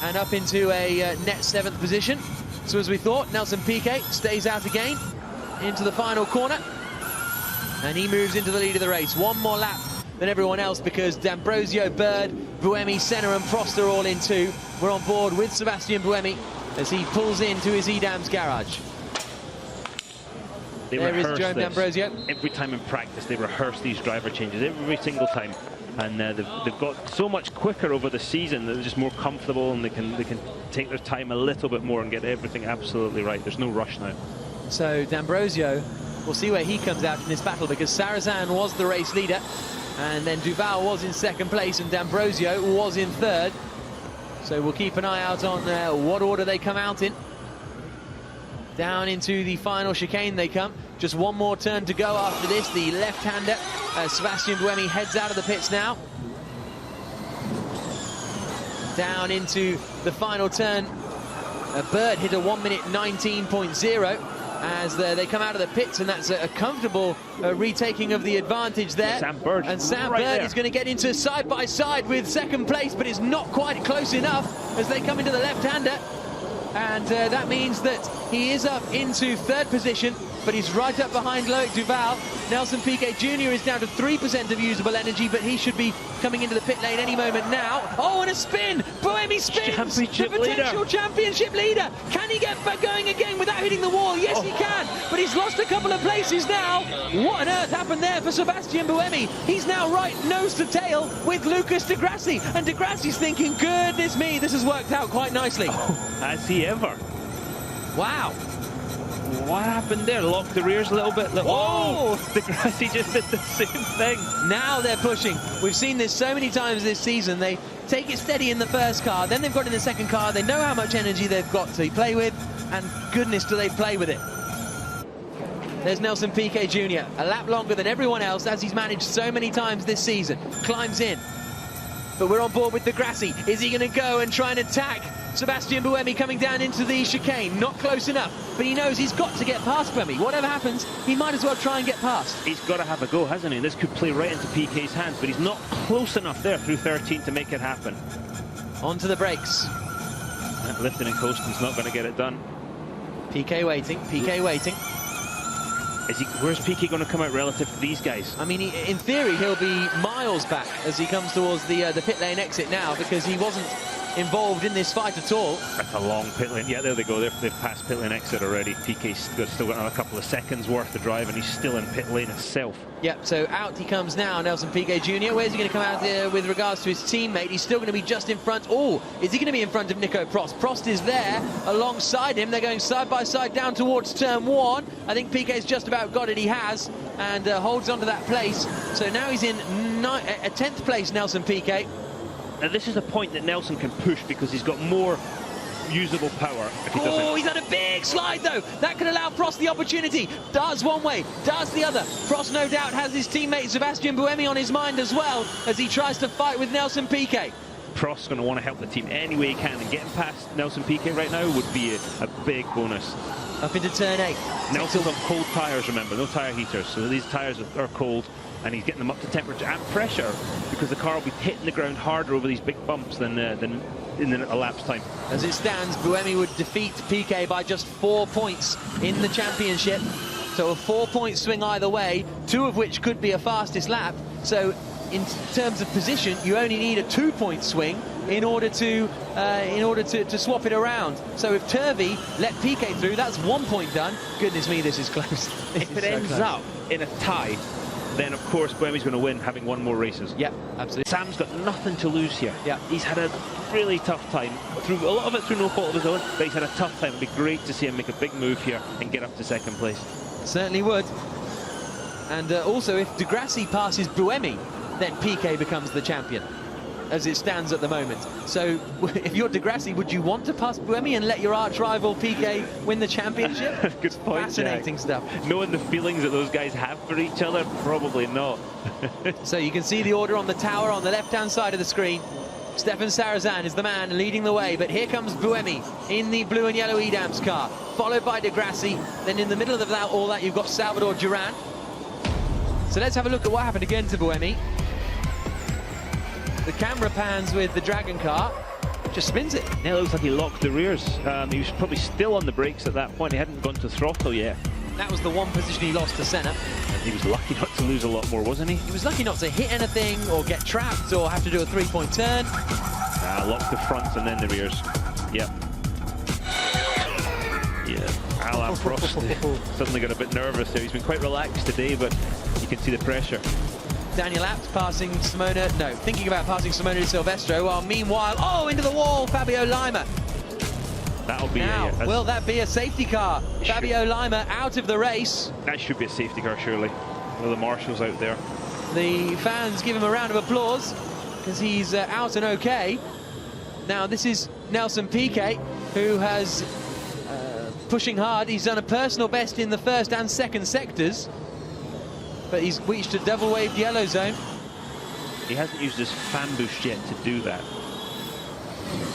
and up into a net 7th position. So as we thought, Nelson Piquet stays out again into the final corner, and he moves into the lead of the race. One more lap than everyone else because D'Ambrosio, Bird, Buemi, Senna and Prost are all in 2. We're on board with Sebastian Buemi as he pulls into his Edam's garage. There is Joan D'Ambrosio. Every time in practice they rehearse these driver changes, every single time. And they've got so much quicker over the season that they're just more comfortable, and they can take their time a little bit more and get everything absolutely right. There's no rush now. So D'Ambrosio, we'll see where he comes out in this battle, because Sarazan was the race leader, and then Duval was in 2nd place, and D'Ambrosio was in 3rd. So we'll keep an eye out on what order they come out in. Down into the final chicane they come. Just one more turn to go after this. The left-hander, Sebastian Buemi, heads out of the pits now. Down into the final turn. Bird hit a 1 minute 19.0 as they come out of the pits, and that's a comfortable retaking of the advantage there. Sam Bird, and Sam right Bird there. is going to get into side-by-side with 2nd place, but it's not quite close enough as they come into the left-hander. And that means that he is up into 3rd position, but he's right up behind Loic Duval. Nelson Piquet Jr. is down to 3% of usable energy, but he should be coming into the pit lane any moment now. Oh, and a spin! Buemi spins! Championship the potential leader. championship leader! Can he get back going again without hitting the wall? Yes, he can, but he's lost a couple of places now. What on earth happened there for Sebastian Buemi? He's now right nose to tail with Lucas Degrassi, and Degrassi's thinking, goodness me, this has worked out quite nicely. Has he ever? Wow. What happened there? Locked the rears a little bit. Whoa! Degrassi just did the same thing. Now they're pushing. We've seen this so many times this season. They take it steady in the first car, then they've got in the second car. They know how much energy they've got to play with, and goodness do they play with it. There's Nelson Piquet Jr., a lap longer than everyone else, as he's managed so many times this season. Climbs in. But we're on board with Degrassi. Is he going to go and try and attack Sebastian Buemi coming down into the chicane? Not close enough, but he knows he's got to get past Buemi. Whatever happens, he might as well try and get past. He's got to have a go, hasn't he? This could play right into Piquet's hands, but he's not close enough there through 13 to make it happen. Onto the brakes. That lifting and coasting's not going to get it done. Piquet waiting, Piquet waiting. Where's Piquet going to come out relative to these guys? I mean, in theory, he'll be miles back as he comes towards the pit lane exit now, because he wasn't involved in this fight at all. That's a long pit lane. Yeah, there they go. They've passed pit lane exit already. Piquet's still got another couple of seconds worth to drive, and he's still in pit lane itself. Yep, so out he comes now, Nelson Piquet Jr. Where's he going to come out there with regards to his teammate? He's still going to be just in front. Oh, is he going to be in front of Nico Prost? Prost is there alongside him. They're going side by side down towards turn 1. I think Piquet's just about got it. He has, and holds onto that place. So now he's in 10th place, Nelson Piquet. Now this is a point that Nelson can push because he's got more usable power. If he doesn't. He's had a big slide though. That could allow Prost the opportunity. Does one way, does the other. Prost no doubt has his teammate Sebastian Buemi on his mind as well as he tries to fight with Nelson Piquet. Prost's going to want to help the team any way he can, and getting past Nelson Piquet right now would be a big bonus. Up into turn 8. Nelson's on cold tyres, remember, no tyre heaters, so these tyres are cold, and he's getting them up to temperature and pressure because the car will be hitting the ground harder over these big bumps than in a lap's time. As it stands, Buemi would defeat Piquet by just 4 points in the championship. So a 4-point swing either way, 2 of which could be a fastest lap. So in terms of position, you only need a 2-point swing in order to swap it around. So if Turvey let Piquet through, that's 1 point done. Goodness me, this is close. If it ends up in a tie, then of course Buemi's going to win, having won more races. Yeah, absolutely. Sam's got nothing to lose here. Yeah. He's had a really tough time, through a lot of it through no fault of his own, but he's had a tough time. It'd be great to see him make a big move here and get up to 2nd place. Certainly would. And also, if Degrassi passes Buemi, then Piquet becomes the champion, as it stands at the moment. So if you're De Grassi, would you want to pass Buemi and let your arch rival Piquet win the championship? Good point, Fascinating Jack. stuff. Knowing the feelings that those guys have for each other, probably not. So you can see the order on the tower on the left-hand side of the screen. Stefan Sarrazin is the man leading the way, but here comes Buemi in the blue and yellow Edams car, followed by De Grassi. Then in the middle of all that, you've got Salvador Duran. So let's have a look at what happened again to Buemi. The camera pans with the Dragon car, just spins it. Yeah, it looks like he locked the rears. He was probably still on the brakes at that point. He hadn't gone to throttle yet. That was the one position he lost to Senna. And he was lucky not to lose a lot more, wasn't he? He was lucky not to hit anything or get trapped or have to do a three-point turn. Locked the fronts and then the rears. Yep. Yeah, Alain Prost suddenly got a bit nervous there. He's been quite relaxed today, but you can see the pressure. Daniel Abt passing Simona, no, thinking about passing Simona de Silvestro, while meanwhile, into the wall, Fabio Lima. That'll be now, will that be a safety car? Fabio Lima out of the race. That should be a safety car, surely. With the marshals out there. The fans give him a round of applause because he's out and okay. Now, this is Nelson Piquet, who has pushing hard. He's done a personal best in the first and second sectors, but he's reached a double-waved yellow zone. He hasn't used his fan boost yet to do that.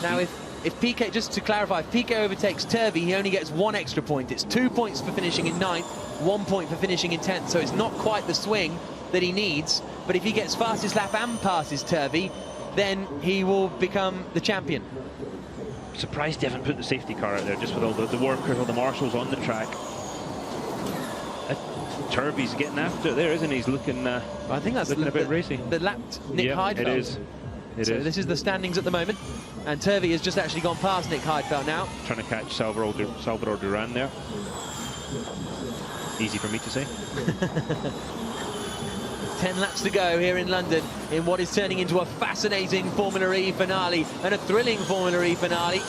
Now, if Piquet, just to clarify, if Piquet overtakes Turvey, he only gets 1 extra point. It's 2 points for finishing in 9th, 1 point for finishing in 10th, so it's not quite the swing that he needs. But if he gets fastest lap and passes Turvey, then he will become the champion. Surprised they haven't put the safety car out there, just with all the workers, all the marshals on the track. Turvey's getting after it there, isn't he? He's looking, I think that's looking a bit racy. The lapped Nick Heidfeld. It is. So this is the standings at the moment. And Turvey has just actually gone past Nick Heidfeld now. Trying to catch Salvador Duran there. Easy for me to say. 10 laps to go here in London in what is turning into a fascinating Formula E finale and a thrilling Formula E finale.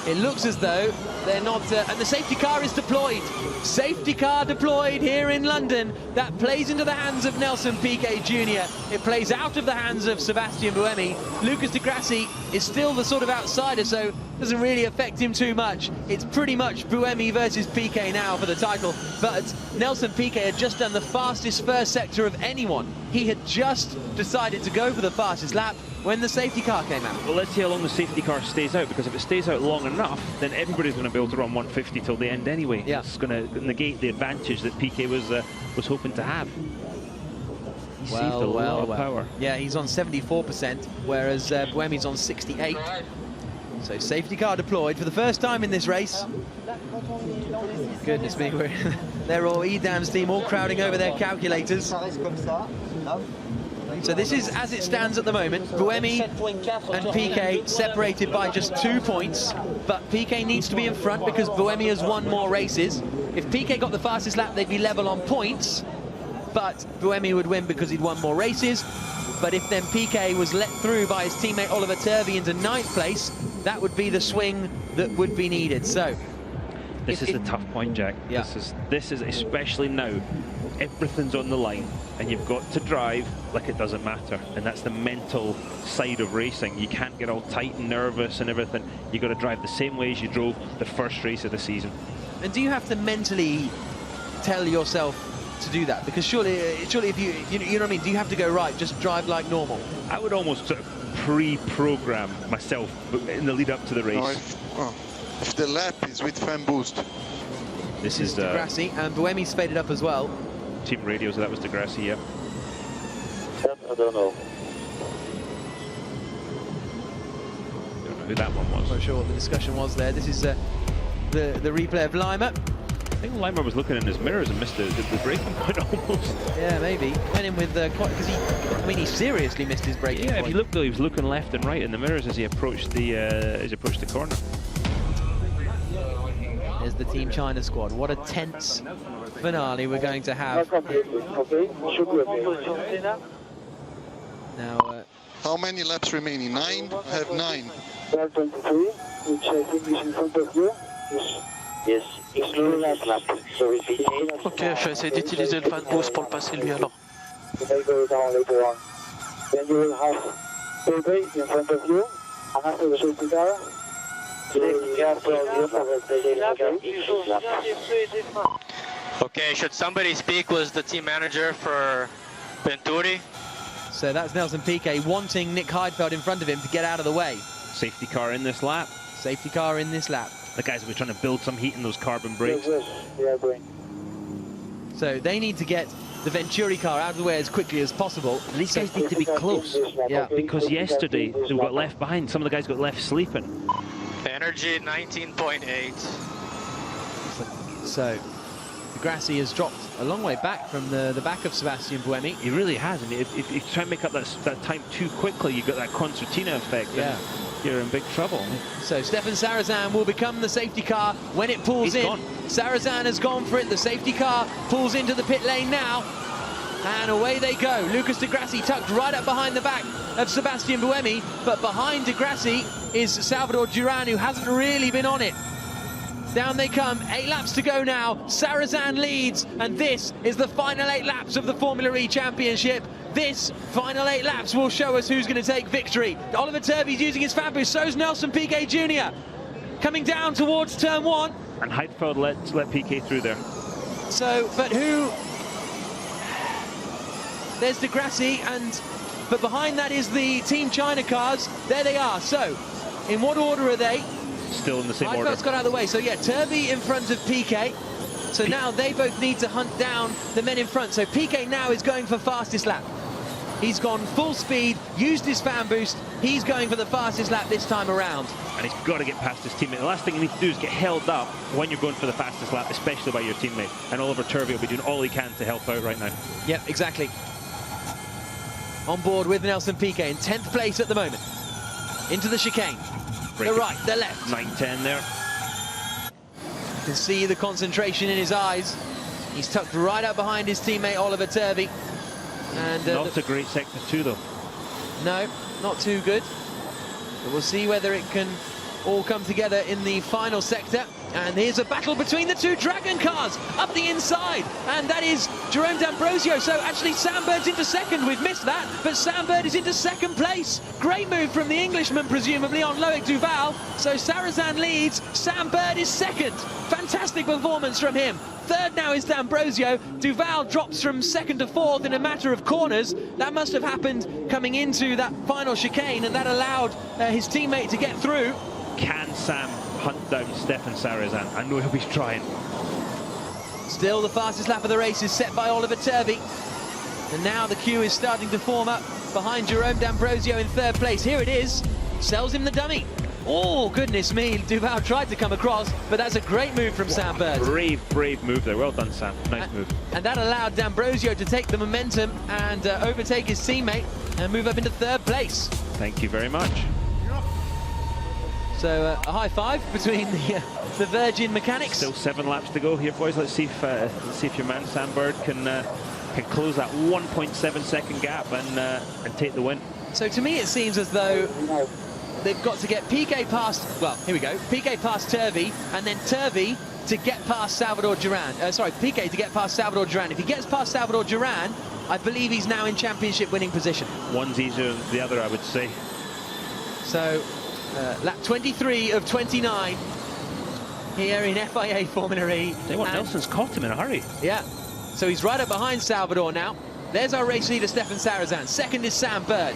It looks as though they're not... and the safety car is deployed. Safety car deployed here in London. That plays into the hands of Nelson Piquet Jr. It plays out of the hands of Sebastian Buemi. Lucas Di Grassi is still the sort of outsider, so doesn't really affect him too much. It's pretty much Buemi versus Piquet now for the title. But Nelson Piquet had just done the fastest first sector of anyone. He had just decided to go for the fastest lap when the safety car came out. Well, let's see how long the safety car stays out, because if it stays out long enough, then everybody's going to be able to run 150 till the end anyway. Yeah. It's going to negate the advantage that Piquet was hoping to have. He saved a lot of power. Yeah, he's on 74%, whereas Buemi's on 68. So safety car deployed for the first time in this race. Goodness me, they're all Edam's team all crowding over their calculators. So this is as it stands at the moment. Buemi and Piquet separated by just 2 points, but Piquet needs to be in front because Buemi has won more races. If Piquet got the fastest lap, they'd be level on points, but Buemi would win because he'd won more races. But if then Piquet was let through by his teammate Oliver Turvey into 9th place, that would be the swing that would be needed. So this is the tough point, Jack. Yeah. This is especially now. Everything's on the line, and you've got to drive like it doesn't matter, and that's the mental side of racing. You can't get all tight and nervous and everything. You've got to drive the same way as you drove the first race of the season. And do you have to mentally tell yourself to do that? Because surely if you know what I mean, do you have to go, right, just drive like normal? I would almost sort of pre-program myself in the lead up to the race. If the lap is with fan boost. This is Di Grassi, and Buemi's faded up as well. Team radio, so that was Di Grassi, yeah. I don't know. Don't know who that one was. Not sure what the discussion was there. This is the replay of Lima. I think Lima was looking in his mirrors and missed the braking point almost. Yeah, maybe. Went in with quite, because he seriously missed his braking point. Yeah, if you look though, he was looking left and right in the mirrors as he approached the corner. There's the Team China squad. What a tense finale we're going to have. Now, how many laps remaining? 9? I have 9. 23, which I think is in front of you. Yes. It's the last lap. So it's the 8. Ok, je vais essayer d'utiliser le fan boost pour le passer lui alors. You may go down later on. Then you will have Pepe in front of you, and after the safety car, Okay, should somebody speak with the team manager for Venturi? So that's Nelson Piquet wanting Nick Heidfeld in front of him to get out of the way. Safety car in this lap. Safety car in this lap. The guys will be trying to build some heat in those carbon brakes. Yes, we are going. So they need to get the Venturi car out of the way as quickly as possible. These guys need to be close. Yeah, because yesterday they got left behind. Some of the guys got left sleeping. Energy 19.8. So Grassi has dropped a long way back from the back of Sebastian Buemi. He really has. And if you try and make up that time too quickly, you got that concertina effect. Yeah. You're in big trouble. So Stefan Sarrazin will become the safety car when it pulls in. Gone. Sarrazin has gone for it. The safety car pulls into the pit lane now. And away they go. Lucas Di Grassi tucked right up behind the back of Sebastian Buemi. But behind Di Grassi is Salvador Duran, who hasn't really been on it. Down they come, 8 laps to go now. Sarrazin leads, and this is the final 8 laps of the Formula E Championship. This final 8 laps will show us who's going to take victory. Oliver Turvey's using his fan boost, so's Nelson Piquet Jr. Coming down towards turn 1. And Heidfeld let Piquet through there. So, but who? There's Di Grassi, but behind that is the Team China cars. There they are. So, in what order are they? Still in the same order. Heidfeld's got out of the way. So yeah, Turvey in front of Piquet. So now they both need to hunt down the men in front. So Piquet now is going for fastest lap. He's gone full speed, used his fan boost. He's going for the fastest lap this time around. And he's got to get past his teammate. The last thing you need to do is get held up when you're going for the fastest lap, especially by your teammate. And Oliver Turvey will be doing all he can to help out right now. Yep, exactly. On board with Nelson Piquet in 10th place at the moment. Into the chicane. The right, the left. 9-10 there. You can see the concentration in his eyes. He's tucked right up behind his teammate Oliver Turvey. And not a great sector 2 though. No, not too good. But we'll see whether it can all come together in the final sector. And here's a battle between the 2 Dragon cars up the inside. And that is Jerome D'Ambrosio. So actually Sam Bird's into second. We've missed that. But Sam Bird is into second place. Great move from the Englishman, presumably, on Loic Duval. So Sarrazin leads. Sam Bird is second. Fantastic performance from him. Third now is D'Ambrosio. Duval drops from second to fourth in a matter of corners. That must have happened coming into that final chicane, and that allowed his teammate to get through. Can Sam hunt down Stefan Sarrazin? I know he'll be trying. Still the fastest lap of the race is set by Oliver Turvey. And now the queue is starting to form up behind Jerome D'Ambrosio in third place. Here it is. Sells him the dummy. Oh, goodness me. Duval tried to come across, but that's a great move from Sam Bird. Brave move there. Well done, Sam. Nice move. And that allowed D'Ambrosio to take the momentum and overtake his teammate and move up into third place. Thank you very much. So a high five between the Virgin mechanics. Still 7 laps to go here, boys. Let's see if your man Sam Bird can close that 1.7 second gap and take the win. So to me, it seems as though they've got to get Piquet past. Well, here we go. Piquet past Turvey, and then Turvey to get past Salvador Duran. Piquet to get past Salvador Duran. If he gets past Salvador Duran, I believe he's now in championship winning position. One's easier than the other, I would say. So. Lap 23 of 29 here in FIA Formula E. Nelson's caught him in a hurry. Yeah, so he's right up behind Salvador now. There's our race leader, Stefan Sarrazin. Second is Sam Bird.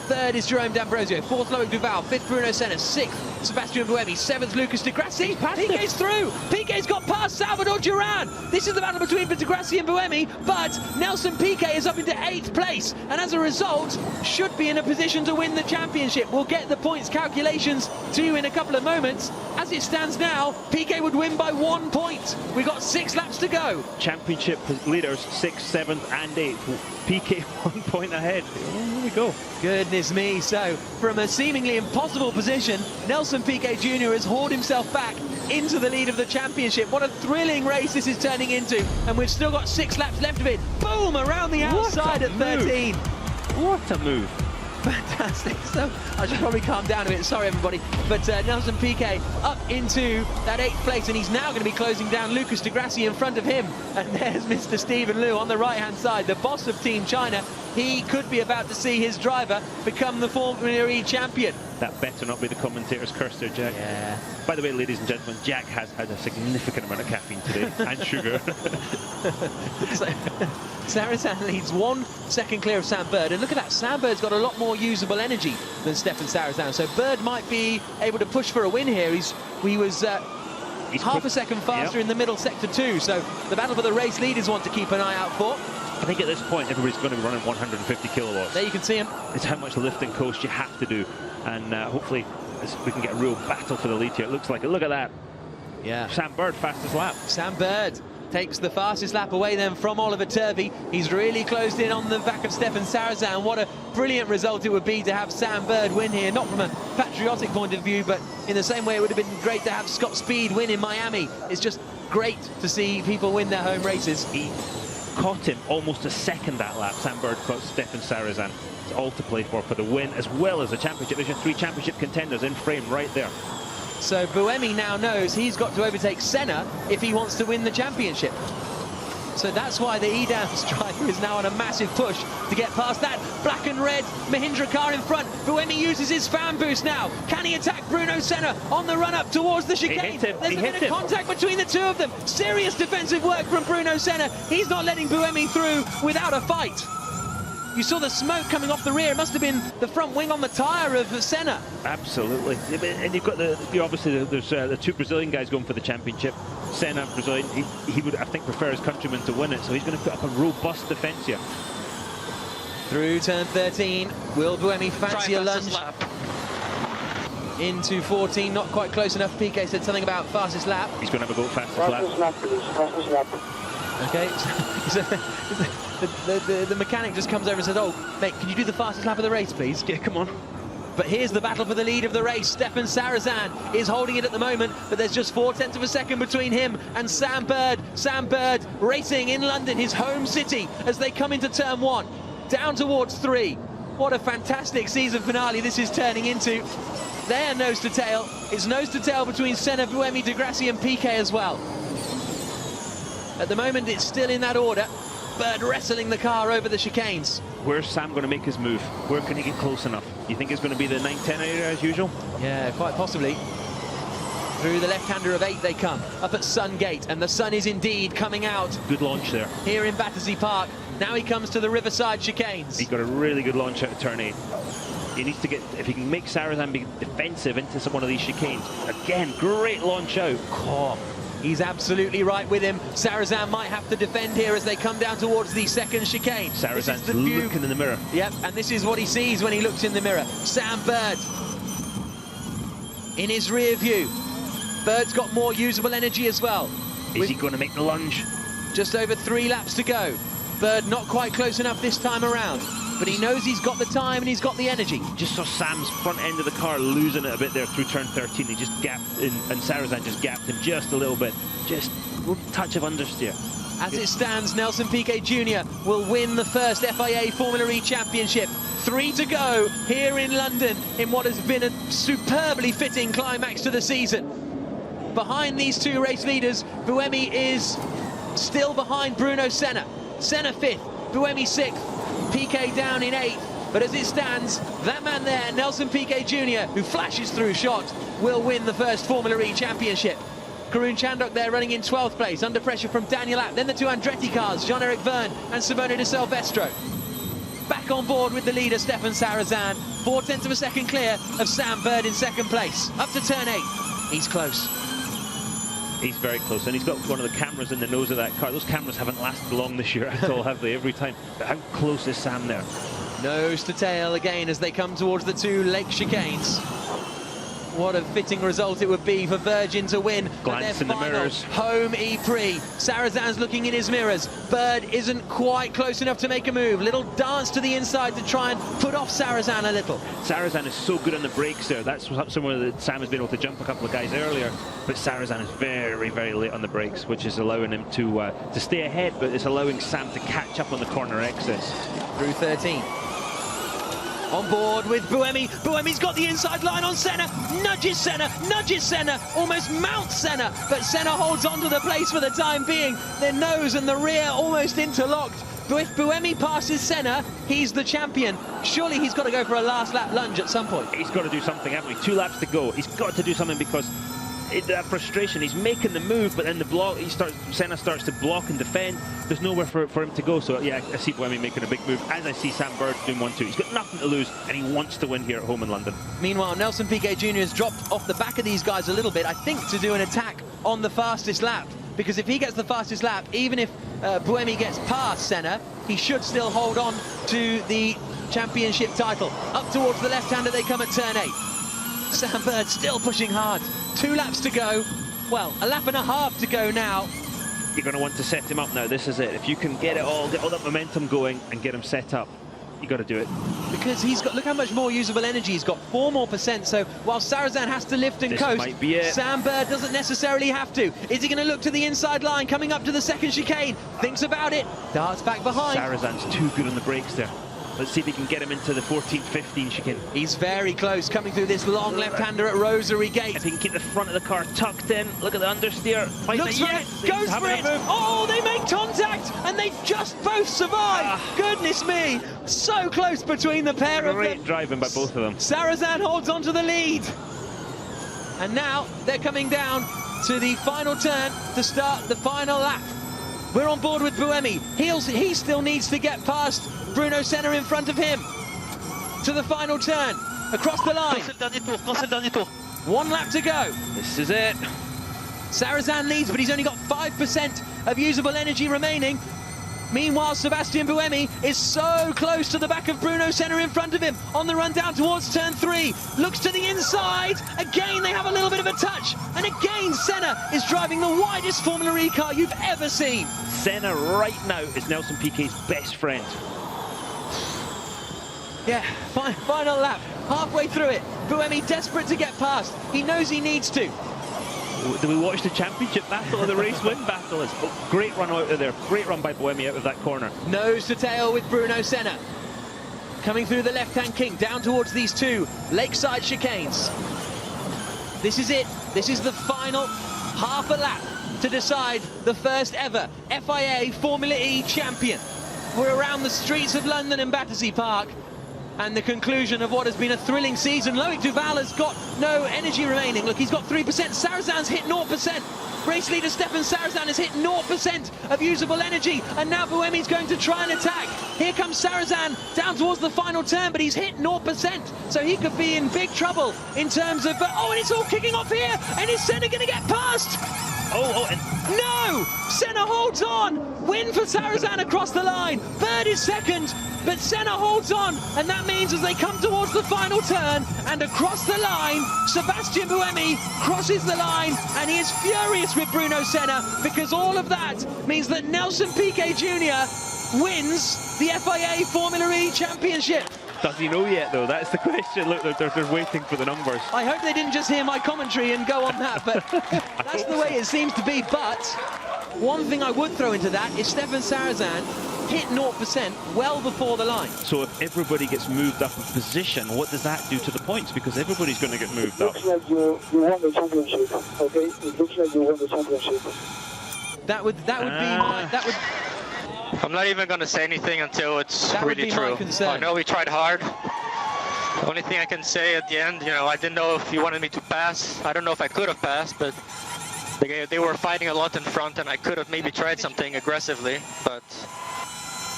Third is Jerome D'Ambrosio. Fourth, Loic Duval. Fifth, Bruno Senna. Sixth, Sebastian Buemi. Seventh, Lucas Di Grassi. Piquet's through. Piquet's got past Salvador Duran. This is the battle between Di Grassi and Buemi, but Nelson Piquet is up into 8th place, and as a result, should be in a position to win the championship. We'll get the points calculations to you in a couple of moments. As it stands now, Piquet would win by 1 point. We've got 6 laps to go. Championship leaders 6th, 7th, and 8th. Piquet 1 point ahead. Here we go. Goodness me. So, from a seemingly impossible position, Nelson Piquet Jr. has hauled himself back into the lead of the championship. What a thrilling race this is turning into. And we've still got 6 laps left of it. Boom! Around the outside at 13. What a move. Fantastic. So I should probably calm down a bit. Sorry, everybody. But Nelson Piquet up into that 8th place, and he's now going to be closing down Lucas Di Grassi in front of him. And there's Mr. Stephen Liu on the right-hand side, the boss of Team China. he could be about to see his driver become the Formula E champion. That better not be the commentator's curse there, Jack. Yeah. By the way, ladies and gentlemen, Jack has had a significant amount of caffeine today, and sugar. So, Sarrazin leads 1 second clear of Sam Bird, and look at that, Sam Bird's got a lot more usable energy than Stefan Sarrazin, so Bird might be able to push for a win here. He was half a second faster in the middle sector too, so the battle for the race leaders want to keep an eye out for. I think at this point everybody's going to be running 150 kilowatts. There you can see him. It's how much lift and coast you have to do, and hopefully we can get a real battle for the lead here. It looks like it. Look at that. Yeah. Sam Bird, fastest lap. Sam Bird takes the fastest lap away then from Oliver Turvey. He's really closed in on the back of Stefan Sarrazin. What a brilliant result it would be to have Sam Bird win here, not from a patriotic point of view, but in the same way it would have been great to have Scott Speed win in Miami. It's just great to see people win their home races. He caught him almost a second that lap. Sam Bird caught Stefan Sarrazin. It's all to play for the win as well as the championship. There's your 3 championship contenders in frame right there. So Buemi now knows he's got to overtake Senna if he wants to win the championship. So that's why the Edams driver is now on a massive push to get past that black and red Mahindra car in front. Buemi uses his fan boost now. Can he attack Bruno Senna on the run up towards the chicane? There's a bit of contact between the two of them. Serious defensive work from Bruno Senna. He's not letting Buemi through without a fight. You saw the smoke coming off the rear. It must have been the front wing on the tyre of Senna. Absolutely. And you've got obviously there's the 2 Brazilian guys going for the championship. Senna, Brazilian, he would, I think, prefer his countryman to win it, so he's going to put up a robust defence here. Through turn 13, will Buemi fancy a lunge? Lap. Into 14, not quite close enough. Piquet said something about fastest lap. He's going to have a go fastest lap. Fastest lap, please. Fastest lap. Okay, so the mechanic just comes over and says, oh, mate, can you do the fastest lap of the race, please? Yeah, come on. But here's the battle for the lead of the race. Stefan Sarrazin is holding it at the moment, but there's just 0.4 of a second between him and Sam Bird. Sam Bird racing in London, his home city, as they come into turn 1, down towards 3. What a fantastic season finale this is turning into. They're nose to tail. It's nose to tail between Senna, Buemi, Di Grassi and Piquet as well. At the moment, it's still in that order. Bird wrestling the car over the chicanes. Where's Sam going to make his move? Where can he get close enough? You think it's going to be the 9-10 area as usual? Yeah, quite possibly. Through the left-hander of 8 they come, up at Sungate, and the sun is indeed coming out. Good launch there. Here in Battersea Park. Now he comes to the Riverside chicanes. He's got a really good launch out of turn 8. He needs to get, if he can make Sarrazin be defensive into one of these chicanes. Again, great launch out. Oh, he's absolutely right with him. Sarrazin might have to defend here as they come down towards the second chicane. Sarrazin's looking in the mirror. Yep, and this is what he sees when he looks in the mirror. Sam Bird in his rear view. Bird's got more usable energy as well. Is he going to make the lunge? Just over 3 laps to go. Bird not quite close enough this time around, but he knows he's got the time and he's got the energy. Just saw Sam's front end of the car losing it a bit there through turn 13. He just gapped in, and Sarrazin just gapped him just a little bit. Just a touch of understeer. As it stands, Nelson Piquet Jr. will win the first FIA Formula E Championship. 3 to go here in London in what has been a superbly fitting climax to the season. Behind these 2 race leaders, Buemi is still behind Bruno Senna. Senna 5th, Buemi 6th, Piquet down in 8th. But as it stands, that man there, Nelson Piquet Jr., who flashes through shot, will win the first Formula E Championship. Karun Chandok there running in 12th place, under pressure from Daniel Abt. Then the 2 Andretti cars, Jean-Eric Verne and Simone de Silvestro. Back on board with the leader, Stefan Sarrazin. 0.4 of a second clear of Sam Bird in 2nd place. Up to turn 8. He's close. He's very close, and he's got one of the cameras in the nose of that car. Those cameras haven't lasted long this year at all, have they? Every time. But how close is Sam there? Nose to tail again as they come towards the 2 lake chicanes. What a fitting result it would be for Virgin to win. Glance in the mirrors. Home E-Prix. Sarrazin's looking in his mirrors. Bird isn't quite close enough to make a move. Little dance to the inside to try and put off Sarrazin a little. Sarrazin is so good on the brakes there. That's somewhere that Sam has been able to jump a couple of guys earlier. But Sarrazin is very, very late on the brakes, which is allowing him to stay ahead, but it's allowing Sam to catch up on the corner exits. Through 13. On board with Buemi. Buemi's got the inside line on Senna. Nudges Senna, almost mounts Senna. But Senna holds on to the place for the time being. Their nose and the rear almost interlocked. if Buemi passes Senna, he's the champion. Surely he's got to go for a last lap lunge at some point. He's got to do something, haven't we? 2 laps to go. He's got to do something because that frustration, he's making the move, but then Senna starts to block and defend. There's nowhere for him to go. So yeah, I see Buemi making a big move, as I see Sam Bird doing one too. He's got nothing to lose, and he wants to win here at home in London. Meanwhile, Nelson Piquet Jr. has dropped off the back of these guys a little bit, I think, to do an attack on the fastest lap. Because if he gets the fastest lap, even if Buemi gets past Senna, he should still hold on to the championship title. Up towards the left-hander they come at turn 8. Sam Bird still pushing hard. 2 laps to go. Well, a lap and a half to go now. You're going to want to set him up now. This is it. If you can get all that momentum going and get him set up, you got to do it. Because he's got, look how much more usable energy he's got, 4 more %. So while Sarrazin has to lift and coast, might be it. Sam Bird doesn't necessarily have to. Is he going to look to the inside line, coming up to the second chicane? Thinks about it, darts back behind. Sarrazin's too good on the brakes there. Let's see if he can get him into the 14th, 15th chicane. He's very close, coming through this long left-hander at Rosary Gate. If he can keep the front of the car tucked in, look at the understeer. Looks for it, goes for it. Oh, they make contact, and they just both survive. Goodness me, so close between the pair of them. Great driving by both of them. Sarrazin holds on to the lead. And now they're coming down to the final turn to start the final lap. We're on board with Buemi. He still needs to get past Bruno Senna in front of him. To the final turn, across the line. 1 lap to go. This is it. Sarrazin leads, but he's only got 5% of usable energy remaining. Meanwhile, Sebastian Buemi is so close to the back of Bruno Senna in front of him on the run down towards turn 3. Looks to the inside. Again, they have a little bit of a touch. And again, Senna is driving the widest Formula E car you've ever seen. Senna right now is Nelson Piquet's best friend. Yeah, final lap, halfway through it. Buemi desperate to get past. He knows he needs to. Do we watch the championship battle or the race win battle? Oh, great run out of there. Great run by Buemi out of that corner. Nose to tail with Bruno Senna. Coming through the left-hand kink, down towards these 2 lakeside chicanes. This is it. This is the final half a lap to decide the first ever FIA Formula E champion. We're around the streets of London and Battersea Park, and the conclusion of what has been a thrilling season. Loic Duval has got no energy remaining. Look, he's got 3%. Sarrazin's hit 0%. Race leader Stefan Sarrazin has hit 0% of usable energy, and now Buemi's going to try and attack. Here comes Sarrazin down towards the final turn, but he's hit 0%, so he could be in big trouble in terms of... oh, and it's all kicking off here, and is Senna going to get past? No! Senna holds on! Win for Sarrazin across the line. Bird is second, but Senna holds on, and that means as they come towards the final turn and across the line, Sebastian Buemi crosses the line, and he is furious with Bruno Senna, because all of that means that Nelson Piquet Jr. wins the FIA Formula E Championship. Does he know yet, though? That's the question. Look, they're waiting for the numbers. I hope they didn't just hear my commentary and go on that, but that's the way it seems to be. But one thing I would throw into that is Stefan Sarrazin hit 0% well before the line. So if everybody gets moved up in position, what does that do to the points? Because everybody's going to get moved up. It looks like you won the championship, okay? It looks like you won the championship. That would be my... I'm not even going to say anything until it's really true. I know we tried hard. The only thing I can say at the end, you know, I didn't know if you wanted me to pass. I don't know if I could have passed, but they were fighting a lot in front, and I could have maybe tried something aggressively. But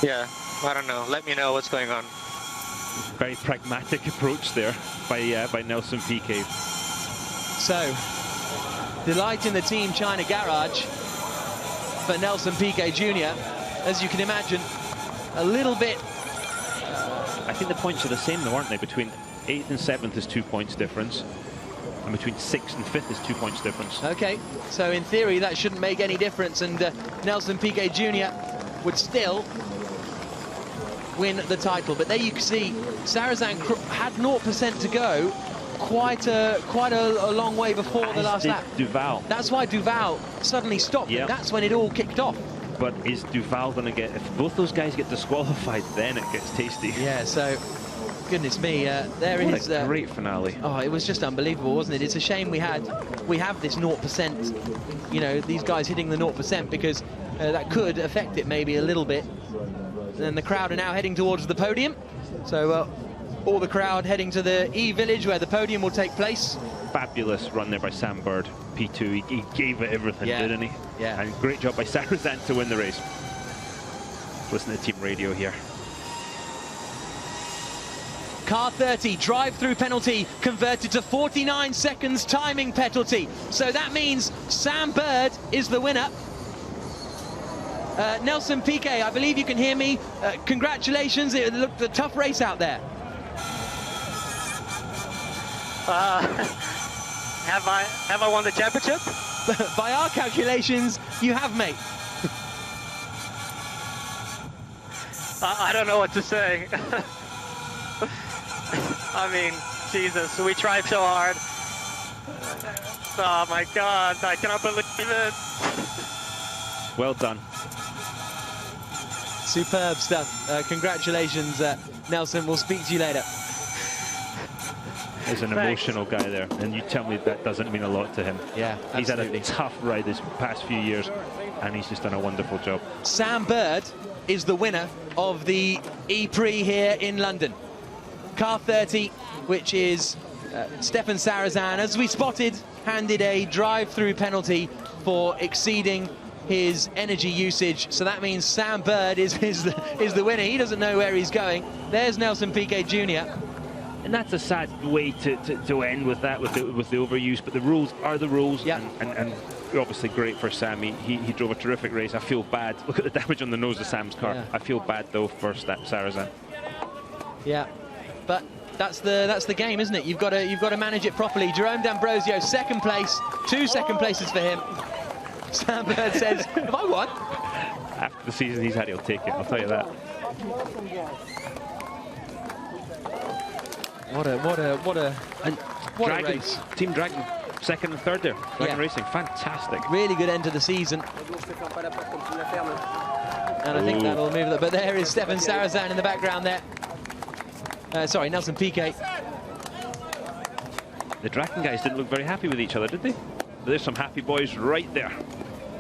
yeah, I don't know. Let me know what's going on. Very pragmatic approach there by Nelson Piquet. So, delight in the Team China garage for Nelson Piquet Jr. As you can imagine, a little bit... I think the points are the same though, aren't they? Between 8th and 7th is 2 points difference, and between 6th and 5th is 2 points difference. Okay, so in theory that shouldn't make any difference, and Nelson Piquet Jr. would still win the title. But there you can see Sarrazin had 0% to go, quite a long way before the last lap. Duval. That's why Duval suddenly stopped, and that's when it all kicked off. But is Duval going to get... If both those guys get disqualified, then it gets tasty. Yeah, so... Goodness me, there is a great finale. Oh, it was just unbelievable, wasn't it? It's a shame we have this 0%, you know, these guys hitting the 0%, because that could affect it maybe a little bit. and the crowd are now heading towards the podium. So all the crowd heading to the E-Village where the podium will take place. Fabulous run there by Sam Bird, P2. He gave it everything, didn't he? Yeah. And great job by Sarazan to win the race. Listen to team radio here. Car 30, drive-through penalty converted to 49 seconds timing penalty. So that means Sam Bird is the winner. Nelson Piquet, I believe you can hear me. Congratulations, it looked a tough race out there. Have I won the championship? By our calculations, you have, mate. I don't know what to say. I mean, Jesus, we tried so hard. Oh my God, I cannot believe it. Well done. Superb stuff. Congratulations, Nelson. We'll speak to you later. There's an emotional guy there, and you tell me that doesn't mean a lot to him. Yeah, he's absolutely. had a tough ride this past few years, and he's just done a wonderful job. Sam Bird is the winner of the ePrix here in London. Car 30, which is Stefan Sarazan, as we spotted, handed a drive-through penalty for exceeding his energy usage. So that means Sam Bird is the winner. He doesn't know where he's going. There's Nelson Piquet Jr. And that's a sad way to end with that, with the overuse. But the rules are the rules, and obviously great for Sam. He drove a terrific race. I feel bad. Look at the damage on the nose of Sam's car. Yeah. I feel bad though for Sarazan. Yeah, but that's the game, isn't it? You've got to manage it properly. Jerome D'Ambrosio, second place, 2 second places for him. Sam Bird says, "Have I won?" After the season he's had, he'll take it. I'll tell you that. What a race. Team Dragon, second and third there. Dragon Racing, fantastic. Really good end to the season. And I think that'll move it. But there is Stefan Sarazan in the background there. Sorry, Nelson Piquet. The Dragon guys didn't look very happy with each other, did they? But there's some happy boys right there.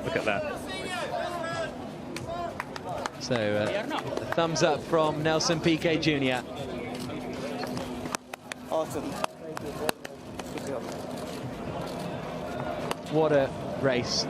Look at that. So, a thumbs up from Nelson Piquet Jr. Awesome. What a race.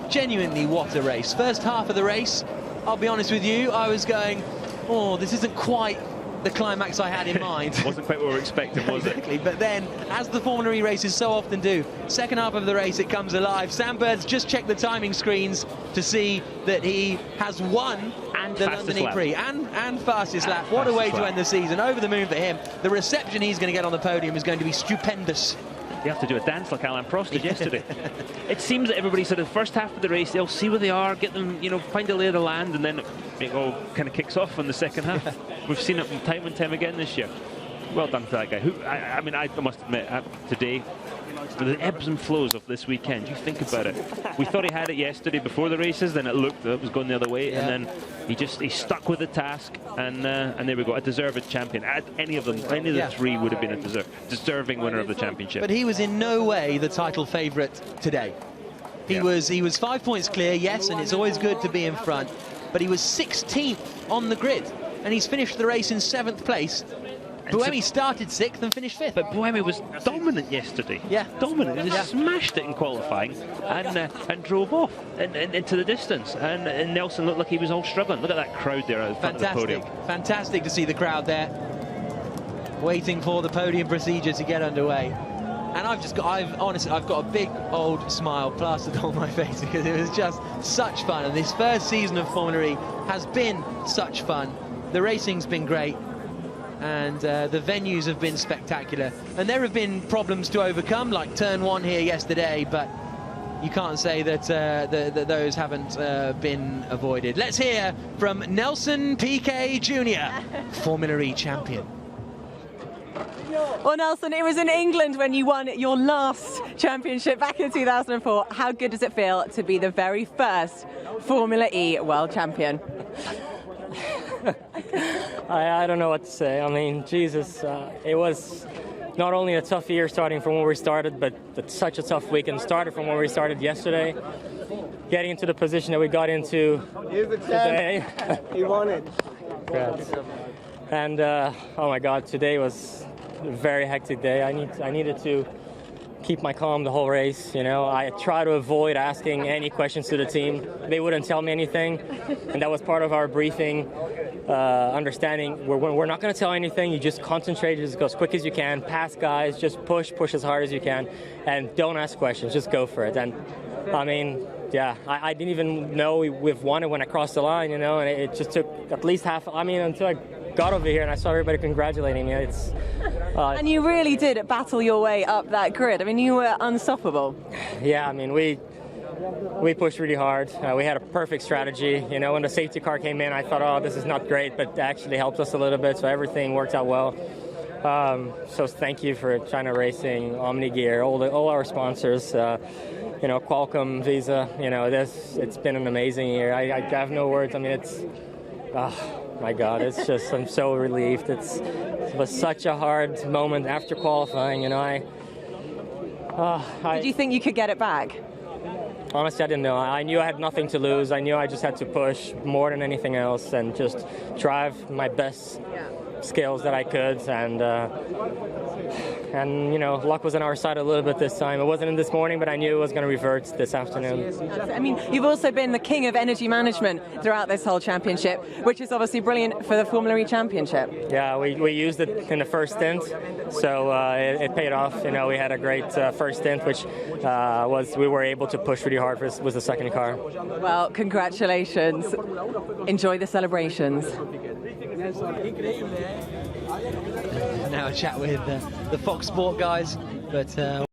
Genuinely, what a race. First half of the race, I'll be honest with you, I was going, oh, this isn't quite the climax I had in mind. Wasn't quite what we were expecting, was exactly. it? But then, as the Formula E races so often do, second half of the race, it comes alive. Sam Bird's just checked the timing screens to see that he has won the London ePrix and fastest lap. What a way to end the season. Over the moon for him. The reception he's going to get on the podium is going to be stupendous. You have to do a dance like Alain Prost did yesterday. It seems that everybody sort of first half of the race, they'll see where they are, get them, you know, find a lay of the land, and then it all kind of kicks off in the second half. We've seen it time and time again this year. Well done to that guy. I mean, I must admit, today, the ebbs and flows of this weekend, you think about it. We thought he had it yesterday before the races, then it looked it was going the other way, and then he stuck with the task, and there we go, a deserved champion. Any of the three would have been a deserving winner of the championship. But he was in no way the title favourite today. He was 5 points clear, yes, and it's always good to be in front, but he was 16th on the grid, and he's finished the race in 7th place. Buemi started 6th and finished 5th. But Buemi was dominant yesterday. Yeah. Dominant. He just smashed it in qualifying and drove off into the distance. And Nelson looked like he was all struggling. Look at that crowd there at the front of the podium. Fantastic to see the crowd there, waiting for the podium procedure to get underway. And honestly, I've got a big old smile plastered on my face because it was just such fun. And this first season of Formula E has been such fun. The racing's been great. And the venues have been spectacular. And there have been problems to overcome, like turn 1 here yesterday, but you can't say that, that those haven't been avoided. Let's hear from Nelson Piquet Jr., Formula E champion. Well, Nelson, it was in England when you won your last championship back in 2004. How good does it feel to be the very first Formula E world champion? I don't know what to say. I mean, Jesus, it was not only a tough year starting from where we started, but such a tough weekend. Started from where we started yesterday, getting into the position that we got into today. He won it. Congrats. And oh my God, today was a very hectic day. I needed to keep my calm the whole race. You know, I try to avoid asking any questions to the team. They wouldn't tell me anything, and that was part of our briefing. Understanding we're not going to tell anything. You just concentrate, just go as quick as you can, pass guys, just push as hard as you can, and don't ask questions. Just go for it. And I mean, yeah, I didn't even know we've won it when I crossed the line, you know, and it just took at least half. I mean, until I got over here and I saw everybody congratulating me. It's and you really did battle your way up that grid. I mean, you were unstoppable. Yeah, I mean, we pushed really hard. We had a perfect strategy. You know, when the safety car came in, I thought, oh, this is not great, but it actually helped us a little bit, so everything worked out well. So thank you for China Racing, Omni Gear, all our sponsors. You know, Qualcomm, Visa. You know, it's been an amazing year. I have no words. I mean, it's my God, it's just, I'm so relieved. It was such a hard moment after qualifying. You know, Did you think you could get it back? Honestly, I didn't know. I knew I had nothing to lose. I knew I just had to push more than anything else and just drive my best skills that I could. And you know, luck was on our side a little bit this time. It wasn't in this morning, but I knew it was going to revert this afternoon. I mean, you've also been the king of energy management throughout this whole championship, which is obviously brilliant for the Formula E Championship. Yeah, we used it in the first stint, so it paid off. You know, we had a great first stint, which we were able to push really hard with the second car. Well, congratulations. Enjoy the celebrations. Now a chat with the Fox Sport guys, but